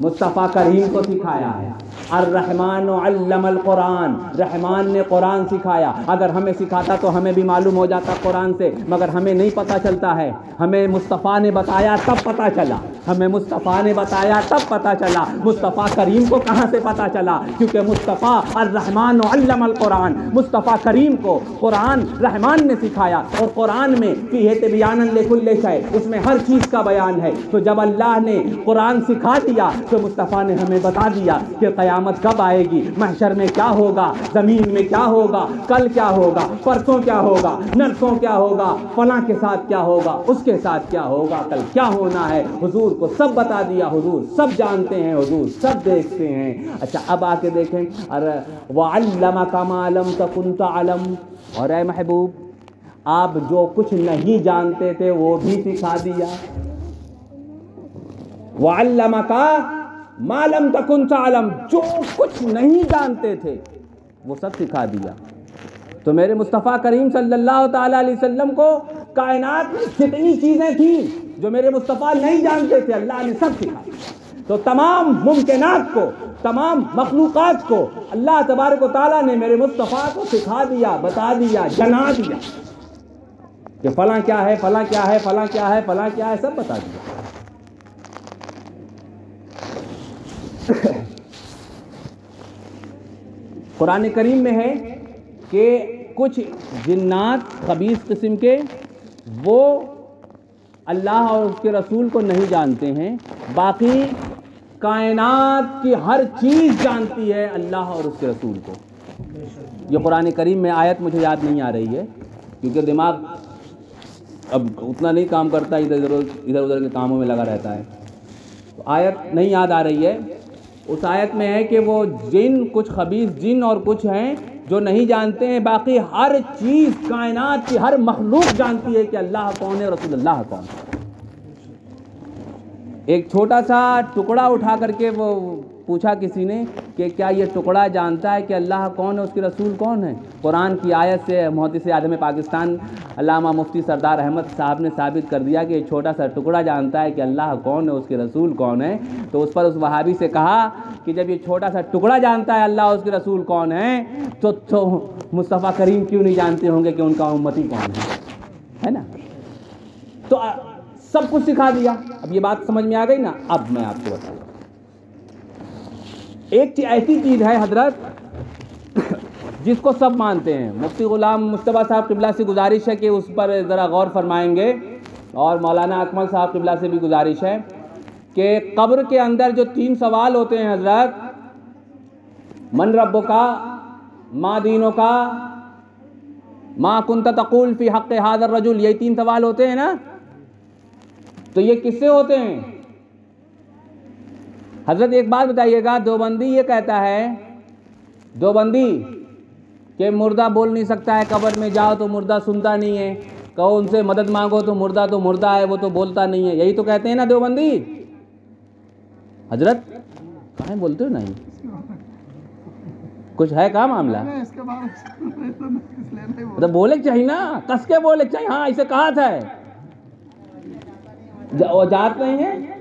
मुस्तफ़ा करीम को सिखाया है। अर्रहमान अल्लमल कुरान, रहमान ने कुरान सिखाया। अगर हमें सिखाता तो हमें भी मालूम हो जाता कुरान से, मगर हमें नहीं पता चलता है। हमें मुस्तफ़ा ने बताया तब पता चला, हमें मुस्तफ़ा ने बताया तब पता चला। मुस्तफ़ा करीम को कहाँ से पता चला? क्योंकि मुस्तफ़ा अर्रहमान अल्लमल कुरान, मुस्तफ़ा करीम को कुरान रहमान ने सिखाया। और कुरान में फीह तिबयानन लिकुल्लि शै, उसमें हर चीज़ का बयान है। तो जब अल्लाह ने कुरान सिखा दिया तो मुस्तफ़ा ने हमें बता दिया कि क़यामत क़यामत कब आएगी, महशर में क्या होगा, ज़मीन में क्या होगा, कल क्या होगा, परसों क्या होगा, नरसों क्या होगा, फलां के साथ क्या होगा, उसके साथ क्या होगा, कल क्या होना है, हुजूर को सब बता दिया, हुजूर सब जानते हैं, हुजूर सब देखते हैं। अच्छा अब आके देखें, अरे वअल्लमका मा लम तकुन तअलम, और ऐ महबूब आप जो कुछ नहीं जानते थे वो भी सिखा दिया। वअल्लमका मा लम तकुन तअलम, जो कुछ नहीं जानते थे वो सब सिखा दिया। तो मेरे मुस्तफ़ा करीम सल्लल्लाहु ताला अलैहि वसल्लम को कायनात में जितनी चीज़ें थी जो मेरे मुस्तफ़ा नहीं जानते थे, अल्लाह ने सब सिखा दिया। तो तमाम मुमकिनात को, तमाम मखलूक़ात को अल्लाह तबारक व तआला ने मेरे मुस्तफ़ा को सिखा दिया, बता दिया, जना दिया कि फलां क्या है, फलां क्या है, फलां क्या है, फलां क्या है, सब बता दिया। कुरान करीम में है कि कुछ जिन्नात खबीस किस्म के वो अल्लाह और उसके रसूल को नहीं जानते हैं, बाकी कायनात की हर चीज़ जानती है अल्लाह और उसके रसूल को। ये कुरान करीम में आयत मुझे याद नहीं आ रही है क्योंकि दिमाग अब उतना नहीं काम करता, इधर उधर के कामों में लगा रहता है, तो आयत नहीं याद आ रही है। उस आयत में है कि वो जिन, कुछ खबीस जिन और कुछ हैं जो नहीं जानते हैं, बाकी हर चीज़ कायनात की हर मखलूक जानती है कि अल्लाह कौन है, रसूलुल्लाह कौन है। एक छोटा सा टुकड़ा उठा करके वो पूछा किसी ने कि क्या ये टुकड़ा जानता है कि अल्लाह कौन है, उसके रसूल कौन है। कुरान की आयत से मुहद्दिस आज़म पाकिस्तान अल्लामा मुफ्ती सरदार अहमद साहब ने साबित कर दिया कि एक छोटा सा टुकड़ा जानता है कि अल्लाह कौन है, उसके रसूल कौन है। तो उस पर उस वहाबी से कहा कि जब ये छोटा सा टुकड़ा जानता है अल्लाह उसके रसूल कौन है, तो मुस्तफ़ा करीम क्यों नहीं जानते होंगे कि उनका उम्मती कौन है ना। तो सब कुछ सिखा दिया। अब ये बात समझ में आ गई ना। अब मैं आपको बताऊँ, एक ऐसी चीज़ है हजरत जिसको सब मानते हैं। मुफ्ती ग़ुलाम मुस्तफ़ा साहब क़िबला से गुजारिश है कि उस पर ज़रा गौर फरमाएंगे, और मौलाना अकमल साहब क़िबला से भी गुजारिश है कि कब्र के अंदर जो 3 सवाल होते हैं हजरत, मन रब्बुका, मा दीनुका, मा कुंत तक़ूल फ़ी हक़्क़ि हाज़ा रजुल, ये 3 सवाल होते हैं ना। तो ये किससे होते हैं हजरत? एक बात बताइएगा, देवबंदी ये कहता है, देवबंदी कि मुर्दा बोल नहीं सकता है, कब्र में जाओ तो मुर्दा सुनता नहीं है, कहो उनसे मदद मांगो तो मुर्दा है, वो तो बोलता नहीं है, यही तो कहते हैं ना देवबंदी। हजरत कहाँ बोलते हो? नहीं कुछ है का मामला? तो बोले चाहिए ना, कस के बोले चाहिए। हाँ ऐसे कहा था, जात नहीं है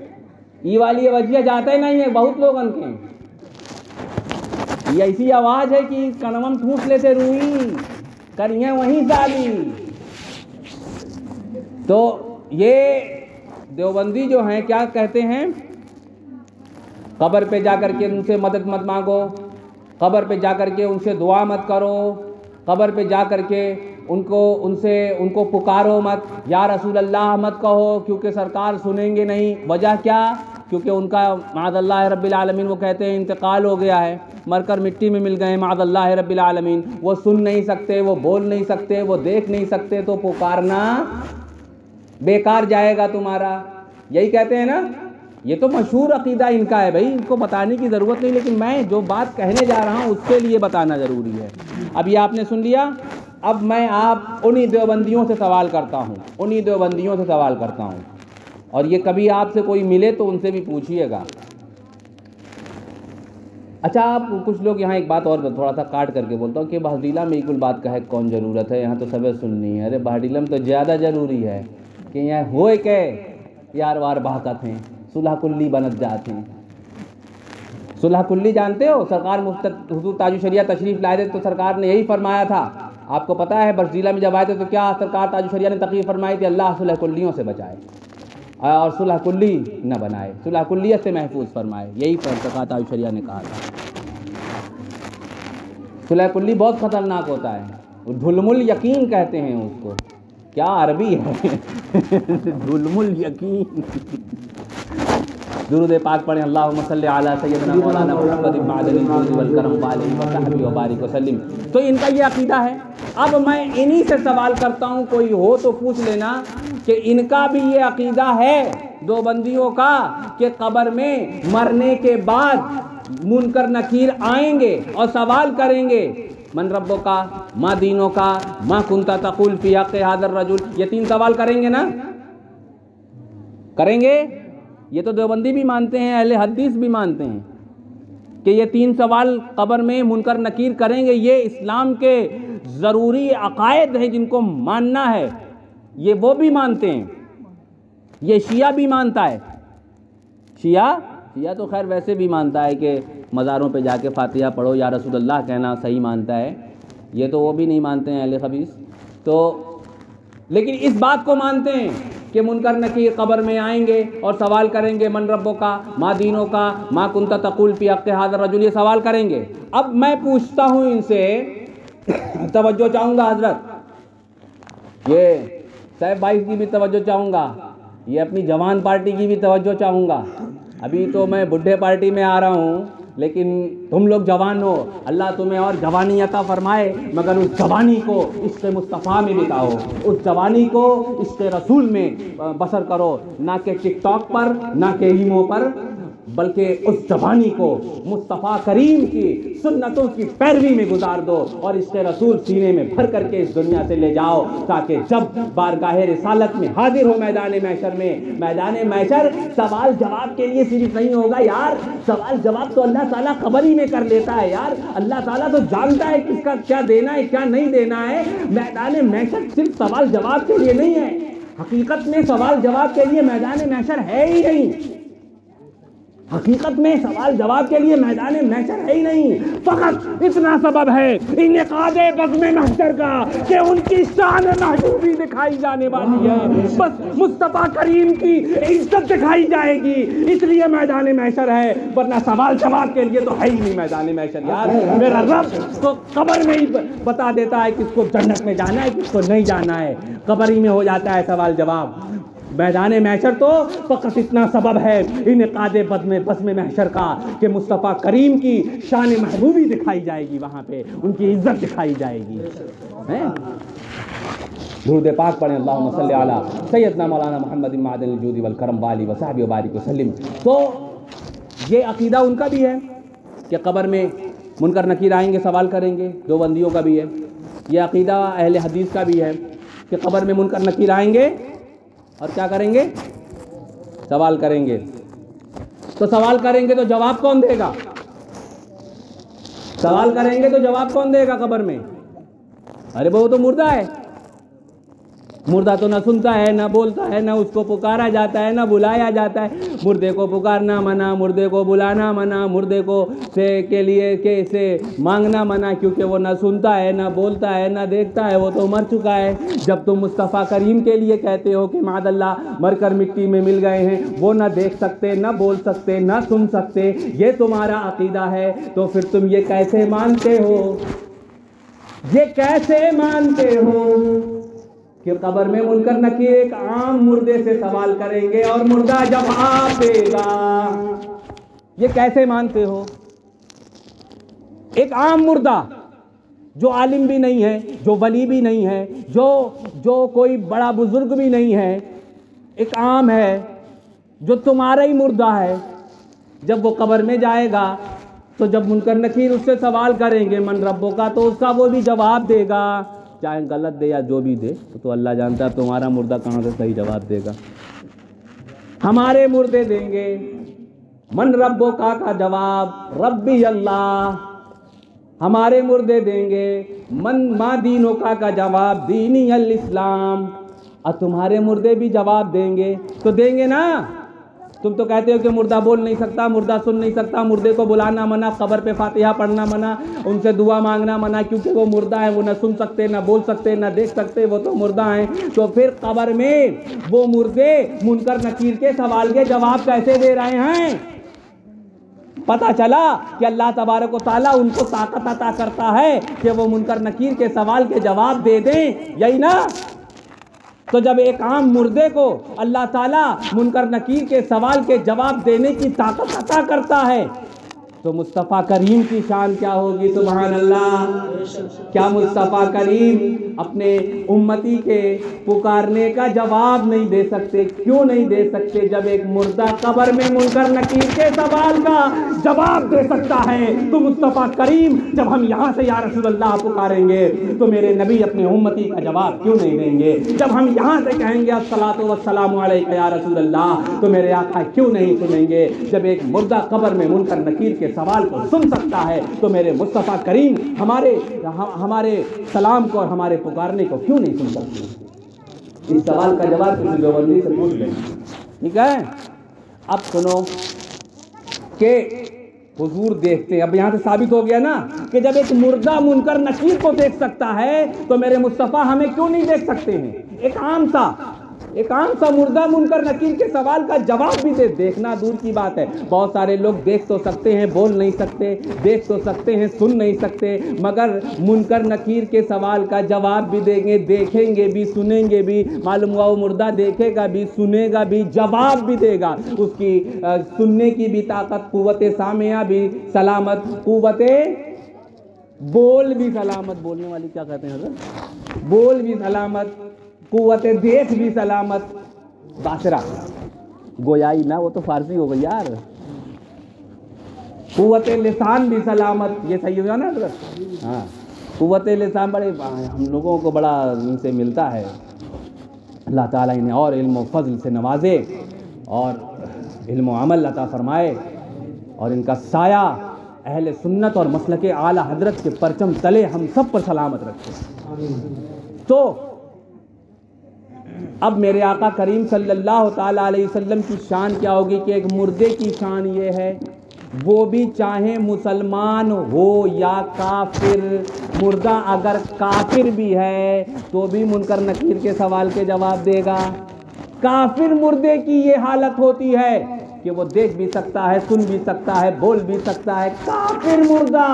ये वाली वजिया, जाता ही नहीं है बहुत लोग उनके। ये ऐसी आवाज़ है कि कनमम ठूस लेते रुई करिए वहीं साली। तो ये देवबंदी जो हैं क्या कहते हैं, कब्र पे जाकर के उनसे मदद मत मांगो, कब्र पे जाकर के उनसे दुआ मत करो, कब्र पे जाकर के उनको पुकारो मत, या रसूल अल्लाह मत कहो क्योंकि सरकार सुनेंगे नहीं। वजह क्या? क्योंकि उनका माअज़ल्लाह रब्बिल आलमीन, वो कहते हैं इंतकाल हो गया है, मरकर मिट्टी में मिल गए माअज़ल्लाह रब्बिल आलमीन। वो सुन नहीं सकते, वो बोल नहीं सकते, वो देख नहीं सकते, तो पुकारना बेकार जाएगा तुम्हारा। यही कहते हैं ना। ये तो मशहूर अकीदा इनका है भाई, इनको बताने की ज़रूरत नहीं, लेकिन मैं जो बात कहने जा रहा हूँ उसके लिए बताना ज़रूरी है। अब ये आपने सुन लिया। अब मैं आप उन्हीं देवबंदियों से सवाल करता हूँ, उन्हीं देवबंदियों से सवाल करता हूँ, और ये कभी आपसे कोई मिले तो उनसे भी पूछिएगा। अच्छा, आप कुछ लोग यहाँ एक बात और थोड़ा सा काट करके बोलता हूँ कि बहडीला में कुल बात का है कौन ज़रूरत है, यहाँ तो सबे सुननी है। अरे बहडीला में तो ज़्यादा ज़रूरी है कि यहाँ होए के यार वार बहकत हैं, सुलह कुल्ली बनत जाते हैं। सुलह कुल्ली जानते हो? सरकार मुफ्ती हुजूर ताजुल शरिया तशरीफ़ लाए थे तो सरकार ने यही फरमाया था। आपको पता है बरज़ीला में जब आए थे तो क्या सरकार ताजुल शरिया ने तक़रीर फरमाई थी? अल्लाह सुलह कुल्लियों से बचाए और सुलह कुल्ली न बनाए, सुलह कुल्लियत से महफूज फरमाए। यही सरकार ताजुल शरिया ने कहा था। सुलह कुल्ली बहुत ख़तरनाक होता है, ढुलमुल यकीन कहते हैं उसको। क्या अरबी है ढुलमुल यकीन। दुरूद पाक पढ़ें। अल्लाहुम्मा सल्ली अला सय्यिदना मौलाना मुहम्मदिन मअदनिल जुद वल करम व आलिहि व सहबिहि व बारिक वसल्लिम। तो इनका ये अकीदा है। अब मैं इन्हीं से सवाल करता हूँ, कोई हो तो पूछ लेना कि इनका भी ये अकीदा है देवबंदियों का कि कब्र में मरने के बाद मुनकर नकीर आएंगे और सवाल करेंगे, मन रब्बो का, मा दीनों का, मा कुंता तकुल फी हक़्क़ि हाज़र रजुल। ये 3 सवाल करेंगे ना? करेंगे? ये तो देवबंदी भी मानते हैं, अहले हदीस भी मानते हैं कि ये 3 सवाल कब्र में मुनकर नकीर करेंगे। ये इस्लाम के ज़रूरी अकायद हैं जिनको मानना है, ये वो भी मानते हैं। ये शिया भी मानता है। शिया तो खैर वैसे भी मानता है कि मज़ारों पे जाके फातिहा पढ़ो या रसूलुल्लाह कहना सही मानता है। ये तो वो भी नहीं मानते हैं अहले खबीस तो, लेकिन इस बात को मानते हैं कि मुनकर नकीर कब्र में आएंगे और सवाल करेंगे, मन रब्बो का, मा दीनों का, मा कुंता तकुल फी हक़्क़ि हाज़र रजुल। ये सवाल करेंगे। अब मैं पूछता हूँ इनसे, तवज्जो चाहूँगा हजरत, ये साहब भाई की भी तवज्जो चाहूँगा, ये अपनी जवान पार्टी की भी तवज्जो चाहूँगा। अभी तो मैं बुढ़े पार्टी में आ रहा हूँ, लेकिन तुम लोग जवान हो, अल्लाह तुम्हें और जवानी अता फरमाए, मगर उस जवानी को इश्क़ मुस्तफ़ा में बिताओ, उस जवानी को इश्क़ रसूल में बसर करो, ना कि टिकटॉक पर, ना कि ईमो पर, बल्कि उस जवानी को मुस्तफ़ा करीम की सुन्नतों की पैरवी में गुजार दो और इश्क़ रसूल सीने में भर करके इस दुनिया से ले जाओ, ताकि जब बारगाह रिसालत में हाजिर हो मैदान महशर में, मैदान महशर सवाल जवाब के लिए सिर्फ नहीं होगा यार। सवाल जवाब तो अल्लाह ताला कब्र ही में कर लेता है यार। अल्लाह ताला तो जानता है किसका क्या देना है क्या नहीं देना है। मैदान महशर सिर्फ सवाल जवाब के लिए नहीं है, हकीकत में सवाल जवाब के लिए मैदान महशर है ही नहीं। हकीकत में सवाल जवाब के लिए मैदान महशर है ही नहीं। फकत इतना सबब है इनेकादे बज़्म महशर का कि उनकी शान महबूबी दिखाई जाने वाली है, बस मुस्तफ़ा करीम की इज्जत दिखाई जाएगी, इसलिए मैदान महशर है, वरना सवाल जवाब के लिए तो है ही नहीं मैदान महशर यार। मेरा रब तो कब्र में ही बता देता है किसको जन्नत में जाना है किसको नहीं जाना है, कब्र ही में हो जाता है सवाल जवाब। मैदान महशर तो फ़कत इतना सबब है इनेकादे बज़्म महशर का कि मुस्तफ़ा करीम की शान महबूबी दिखाई जाएगी, वहाँ पे उनकी इज्जत दिखाई जाएगी। दुरूद पाक पढ़ें। अल्लाहुम्मा सल्ली अला सय्यिदना मौलाना मुहम्मदिन मअदनिल जुद वल करम व आलिहि व सहबिहि व बारिक वसल्लिम। तो ये अकीदा उनका भी है कि कब्र में मुनकर नकीर आएंगे, सवाल करेंगे। देवबंदियों का भी है ये अकीदा, अहले हदीस का भी है कि कब्र में मुनकर नकीर आएंगे और क्या करेंगे, सवाल करेंगे। तो सवाल करेंगे तो जवाब कौन देगा? सवाल करेंगे तो जवाब कौन देगा कब्र में? अरे वो तो मुर्दा है, मुर्दा तो ना सुनता है ना बोलता है, ना उसको पुकारा जाता है ना बुलाया जाता है। मुर्दे को पुकारना मना, मुर्दे को बुलाना मना, मुर्दे को के लिए से मांगना मना, क्योंकि वो ना सुनता है ना बोलता है ना देखता है, वो तो मर चुका है। जब तुम मुस्तफ़ा करीम के लिए कहते हो कि मादल्ला मरकर मिट्टी में मिल गए हैं, वो ना देख सकते ना बोल सकते ना सुन सकते, ये तुम्हारा अकीदा है, तो फिर तुम ये कैसे मानते हो, ये कैसे मानते हो कि कब्र में मुनकर नकीर एक आम मुर्दे से सवाल करेंगे और मुर्दा जवाब देगा? ये कैसे मानते हो? एक आम मुर्दा जो आलिम भी नहीं है, जो वली भी नहीं है, जो कोई बड़ा बुजुर्ग भी नहीं है, एक आम है जो तुम्हारा ही मुर्दा है, जब वो कब्र में जाएगा तो जब मुनकर नकीर उससे सवाल करेंगे मन रब्बों का, तो उसका वो भी जवाब देगा, चाहे गलत दे या जो भी दे, तो अल्लाह जानता है तुम्हारा मुर्दा कहाँ से सही जवाब देगा। हमारे मुर्दे देंगे मन रब्बो का जवाब रब्बी अल्लाह। हमारे मुर्दे देंगे मन मा दीनों का जवाब दीनी अल इस्लाम। और तुम्हारे मुर्दे भी जवाब देंगे, तो देंगे ना। तुम तो कहते हो कि मुर्दा बोल नहीं सकता, मुर्दा सुन नहीं सकता, मुर्दे को बुलाना मना, कब्र पे फातिहा पढ़ना मना, उनसे दुआ मांगना मना, क्योंकि वो मुर्दा है, वो ना सुन सकते ना बोल सकते ना देख सकते, वो तो मुर्दा हैं। तो फिर कब्र में वो मुर्दे मुनकर नकीर के सवाल के जवाब कैसे दे रहे हैं? पता चला कि अल्लाह तबारक व तआला उनको ताकत अता करता है कि वो मुनकर नकीर के सवाल के जवाब दे दें, यही ना। तो जब एक आम मुर्दे को अल्लाह ताला मुनकर नकीर के सवाल के जवाब देने की ताकत अता करता है तो मुस्तफ़ा करीम की शान क्या होगी। सुभान अल्लाह। क्या मुस्तफ़ा करीम अपने उम्मती के पुकारने का जवाब नहीं दे सकते? क्यों नहीं दे सकते? जब एक मुर्दा कब्र में मुनकर नकीर के सवाल का जवाब दे सकता है तो मुस्तफ़ा करीम जब हम यहाँ से या रसूल अल्लाह पुकारेंगे तो मेरे नबी अपने उम्मती का जवाब क्यों नहीं देंगे? जब हम यहाँ से कहेंगे अस्सलातु वस्सलामु अलैका या रसूल अल्लाह तो मेरे आका क्यों नहीं सुनेंगे? जब एक मुर्दा कब्र में मुनकर नकीर के सवाल को सुन सकता है तो मेरे मुस्तफ़ा करीम हमारे सलाम को और हमारे पुकारने को क्यों नहीं सुन सकते? इस सवाल का जवाब किसी देवबंदी से पूछ लें। ठीक है, अब सुनो कि हुजूर देखते हैं। अब यहाँ से साबित हो गया ना कि जब एक मुर्दा मुनकर नकीर को देख सकता है तो मेरे मुस्तफ़ा हमें क्यों नहीं देख सकते हैं? एक आम सा मुर्दा मुनकर नकीर के सवाल का जवाब भी देखना दूर की बात है। बहुत सारे लोग देख तो सकते हैं, बोल नहीं सकते, देख तो सकते हैं, सुन नहीं सकते, मगर मुनकर नकीर के सवाल का जवाब भी देंगे, देखेंगे भी, सुनेंगे भी। मालूम हुआ वो मुर्दा देखेगा भी, सुनेगा भी, जवाब भी देगा। उसकी सुनने की भी ताकत, कुव्वत सामिया भी सलामत, कुव्वत बोल भी सलामत। बोलने वाली क्या कहते हैं हज़रत? बोल भी सलामत, कुव्वत देख भी सलामत। बासरा गोयाई ना, वो तो फारसी हो गई यार। कुव्वत लिसान भी सलामत, ये सही होगा ना? हाँ, कुव्वत लिसान बड़े हम लोगों को बड़ा इनसे मिलता है। अल्लाह ताला इन्हें और इल्म व फज़ल से नवाजे और इल्म व अमल अता फरमाए और इनका साया अहले सुन्नत और मसलके आला हजरत के परचम तले हम सब पर सलामत रखे। तो अब मेरे आका करीम सल्लल्लाहु ताला अलैहि वसल्लम की शान क्या होगी कि एक मुर्दे की शान ये है, वो भी चाहे मुसलमान हो या काफिर, मुर्दा अगर काफिर भी है तो भी मुनकर नकीर के सवाल के जवाब देगा। काफिर मुर्दे की ये हालत होती है कि वो देख भी सकता है, सुन भी सकता है, बोल भी सकता है, काफिर मुर्दा।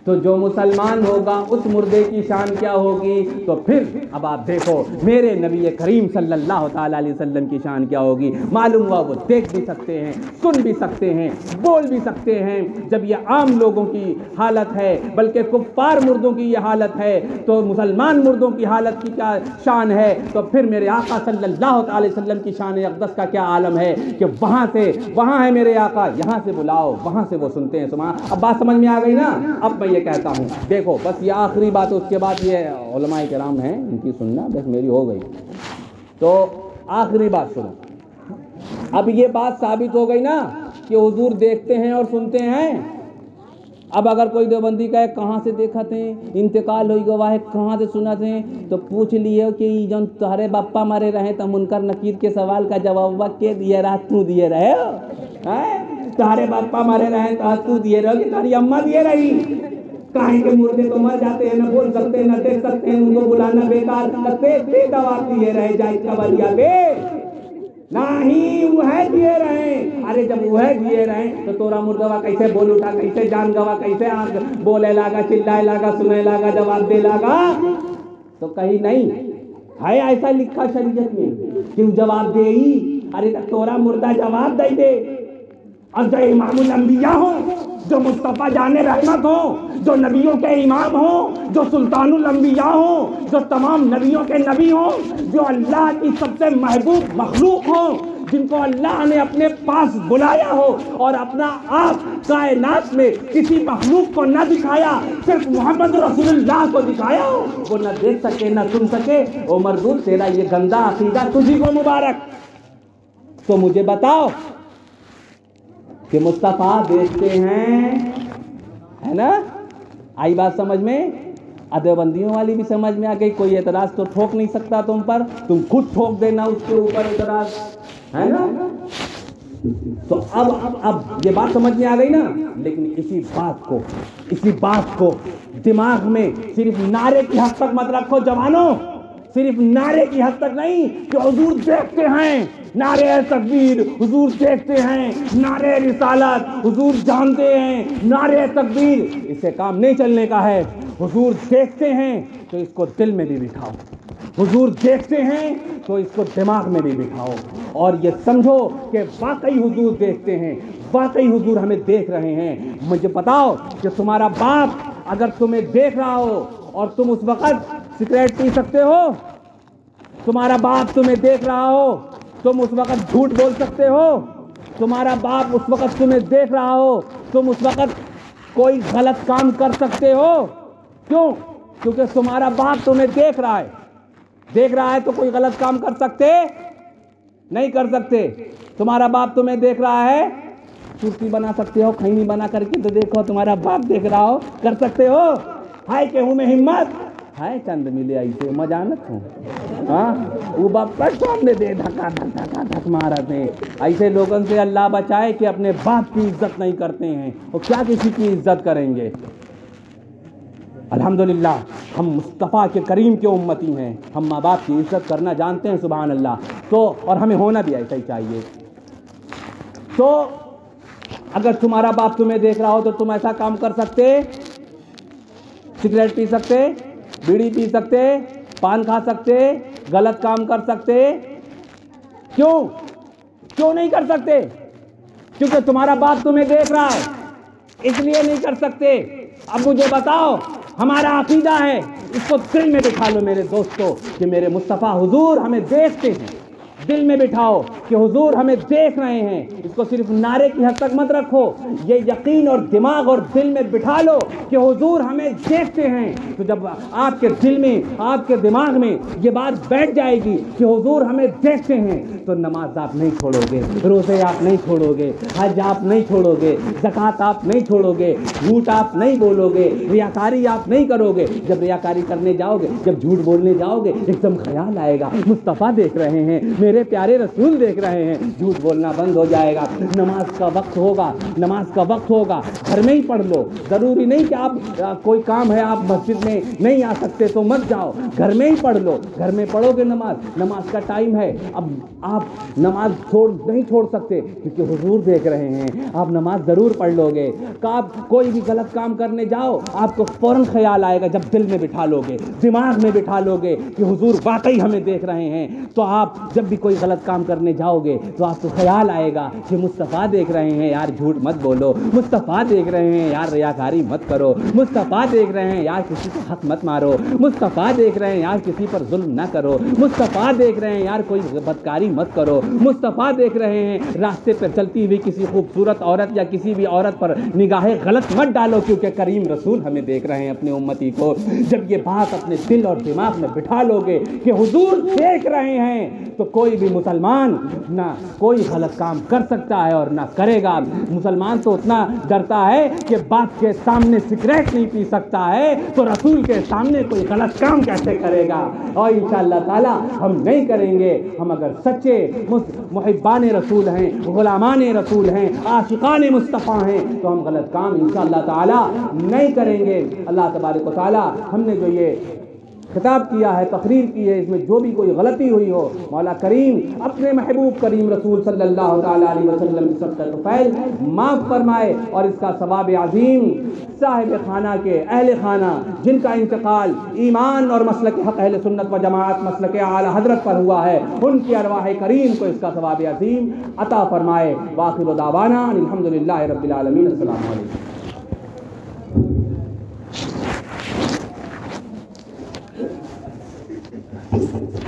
तो जो मुसलमान होगा उस मुर्दे की शान क्या होगी? तो फिर अब आप देखो मेरे नबी करीम सल्लल्लाहु ताला अलैहि वसल्लम की शान क्या होगी। मालूम हुआ वो देख भी सकते हैं, सुन भी सकते हैं, बोल भी सकते हैं। जब ये आम लोगों की हालत है, बल्कि कुफ्फार मुर्दों की ये हालत है, तो मुसलमान मुर्दों की हालत की क्या शान है? तो फिर मेरे आका सल्लल्लाहु ताला अलैहि वसल्लम की शान अक़दस का क्या आलम है कि वहाँ है मेरे आका, यहाँ से बुलाओ, वहाँ से वो सुनते हैं। अब बात समझ में आ गई ना? अब मैं ये कहता हूँ, देखो बस ये आखिरी बात, उसके बाद ये उलमाए किराम हैं इनकी सुनना, बस मेरी हो गई। तो आखिरी बात सुनो। अब ये बात साबित हो गई ना कि हुजूर देखते हैं और सुनते हैं। अब अगर कोई देवबंदी कहे कहाँ से देखा थे, इंतकाल हो गवा है, कहाँ से सुना थे, तो पूछ लिए कि जब तुम्हारे बापा मरे रहे तो मुनकर नकीर के सवाल का जवाब के दिए रहा, तू दिए रहे हो? तुम्हारे बापा मरे रहे तो तू दिए रहो कि तुम्हारी अम्मा दिए रही? काहे के मुर्दे तो मर जाते हैं, न बोल सकते हैं, न देख सकते हैं, उनको बुलाना बेकार। लगते दवा दिए रहे जाए कबरिया बे नहीं वह दिए रहे। अरे जब वह दिए रहे तो तोरा मुर्दवा कैसे बोल उठा, कैसे जान गवा, कैसे आग बोले लागा, चिल्लाए लागा, सुने लागा, जवाब दे लागा? तो कहीं नहीं है ऐसा लिखा शरीयत में कि जवाब दे ही। अरे तोरा मुर्दा जवाब दे दे। और जो इमामुल अंबिया हो, जो मुस्तफ़ा जाने रहमत हो, जो नबियों के इमाम हो, जो सुल्तानुल अंबिया हो, जो तमाम नबियों के नबी हो, जो अल्लाह की सबसे महबूब मखलूक हो, जिनको अल्लाह ने अपने पास बुलाया हो और अपना आप कायनात में किसी मखलूक को न दिखाया, सिर्फ मोहम्मद रसूलुल्लाह को दिखाया हो, वो न देख सके न सुन सके। ओ मरदूद, तेरा ये गंदा अकीदा तुझी को मुबारक। तो मुझे बताओ कि मुस्तफ़ा देखते हैं, है ना? आई बात समझ में? देवबंदियों वाली भी समझ में आ गई। कोई एतराज़ तो ठोक नहीं सकता तुम पर, तुम खुद ठोक देना उसके ऊपर एतराज़, है ना? तो अब ये बात समझ में आ गई ना? लेकिन इसी बात को दिमाग में सिर्फ नारे की हद तक मत रखो जवानों, सिर्फ नारे की हद तक नहीं कि हुजूर देखते हैं, नारे तकबीर हुजूर देखते हैं, नारे रिसालत हुजूर जानते हैं, नारे तकबीर, इससे काम नहीं चलने का है। हुजूर देखते हैं तो इसको दिल में भी बिठाओ। हुजूर देखते हैं तो इसको दिमाग में भी बिठाओ और ये समझो कि वाकई हुजूर देखते हैं, वाकई हुजूर हमें देख रहे हैं। मुझे बताओ कि तुम्हारा बाप अगर तुम्हें देख रहा हो और तुम उस वक्त सिगरेट पी सकते हो? तुम्हारा बाप तुम्हें देख रहा हो, तुम उस वक्त झूठ बोल सकते हो? तुम्हारा बाप उस वक्त तुम्हें देख रहा हो, तुम उस वक्त कोई गलत काम कर सकते हो? क्यों? क्योंकि तुम्हारा बाप तुम्हें देख रहा है। देख रहा है तो कोई गलत काम कर सकते नहीं कर सकते। तुम्हारा बाप तुम्हें देख रहा है, कुर्सी बना सकते हो, खैनी बना करके तो देखो, तुम्हारा बाप देख रहा हो, कर सकते हो? हाय के हूँ में हिम्मत हाय चंद मिले ऐसे मजा न हो। हाँ वो बाप पर सामने दे धक्का धक धक्का धक मारा थे। ऐसे लोगों से अल्लाह बचाए कि अपने बाप की इज्जत नहीं करते हैं और क्या किसी की इज्जत करेंगे। अल्हम्दुलिल्लाह हम मुस्तफ़ा के करीम के उम्मती हैं, हम माँ बाप की इज्जत करना जानते हैं, सुभान अल्लाह। तो और हमें होना भी ऐसा ही चाहिए। तो अगर तुम्हारा बाप तुम्हें देख रहा हो तो तुम ऐसा काम कर सकते, सिगरेट पी सकते, बीड़ी पी सकते, पान खा सकते, गलत काम कर सकते? क्यों नहीं कर सकते? क्योंकि तुम्हारा बाप तुम्हें देख रहा है, इसलिए नहीं कर सकते। अब मुझे बताओ, हमारा अकीदा है, इसको दिल में बिठा लो मेरे दोस्तों कि मेरे मुस्तफ़ा हुजूर हमें देखते हैं। दिल में बिठाओ कि हुजूर हमें देख रहे हैं। इसको सिर्फ नारे की हद तक मत रखो, ये यकीन और दिमाग और दिल में बिठा लो कि हुजूर हमें देखते हैं। तो जब आपके दिल में, आपके दिमाग में ये बात बैठ जाएगी कि हुजूर हमें देखते हैं, तो नमाज आप नहीं छोड़ोगे, रोज़े आप नहीं छोड़ोगे, हज आप नहीं छोड़ोगे, ज़कात आप नहीं छोड़ोगे, झूठ आप नहीं बोलोगे, रियाकारी आप नहीं करोगे। जब रियाकारी करने जाओगे, जब झूठ बोलने जाओगे, एकदम ख्याल आएगा मुस्तफ़ा देख रहे हैं, मेरे प्यारे रसूल देख रहे हैं, झूठ बोलना बंद हो जाएगा। नमाज का वक्त होगा, नमाज का वक्त होगा, घर में ही पढ़ लो। ज़रूरी नहीं कि आप कोई काम है आप मस्जिद में नहीं आ सकते तो मत जाओ, घर में ही पढ़ लो। घर में पढ़ोगे नमाज का टाइम है। अब आप नमाज नहीं छोड़ सकते क्योंकि हुजूर देख रहे हैं, आप नमाज ज़रूर पढ़ लोगे। आप कोई भी गलत काम करने जाओ, आपको फ़ौरन ख्याल आएगा जब दिल में बिठा लोगे, दिमाग में बिठा लोगे कि हुजूर वाकई हमें देख रहे हैं। तो आप जब भी कोई गलत काम करने जाओगे तो आपको ख्याल आएगा कि मुस्तफ़ा देख रहे हैं, यार झूठ मत बोलो, मुस्तफ़ा देख रहे हैं, यार रियाकारी मत करो, मुस्तफ़ा देख रहे हैं, यार किसी को हक मत मारो, मुस्तफ़ा देख रहे हैं, यार किसी पर जुल्म ना करो, मुस्तफ़ा देख रहे हैं, यार कोई बदकारी मत करो, मुस्तफ़ा देख रहे हैं, रास्ते पर चलती हुई किसी खूबसूरत औरत या किसी भी औरत पर निगाहें गलत मत डालो क्योंकि करीम रसूल हमें देख रहे हैं अपने उम्मती को। जब ये बात अपने दिल और दिमाग में बिठा लोगे कि हुजूर देख रहे हैं, तो कोई भी मुसलमान ना कोई गलत काम कर सकता है और ना करेगा। मुसलमान तो उतना डरता है कि बाप के सामने सिगरेट नहीं पी सकता है, तो रसूल के सामने कोई गलत काम कैसे करेगा। और इंशाअल्लाह ताला हम नहीं करेंगे। हम अगर सच्चे मुहिब्बान रसूल हैं, गुलामान रसूल हैं, आशिकान मुस्तफ़ा हैं, तो हम गलत काम इंशाअल्लाह ताला नहीं करेंगे। अल्लाह तबारक व तआला हमने जो ये खिताब किया है, तकरीर की है, इसमें जो भी कोई गलती हुई हो, मौला करीम अपने महबूब करीम रसूल सल्लल्लाहु ताला अलैहि वसल्लम की सबका फैल माफ़ फरमाए और इसका सवाब अज़ीम साहिब खाना के अहले खाना जिनका इंतकाल ईमान और मसलक हक़ अहले सुन्नत व जमात मसलक आला हज़रत पर हुआ है, उनकी अरवाह करीम को इसका सवाब अज़ीम अता फरमाए। वाखिर दावाना अल्हम्दुलिल्लाहि रब्बिल आलमीन। अस्सलामु अलैकुम। Thank you.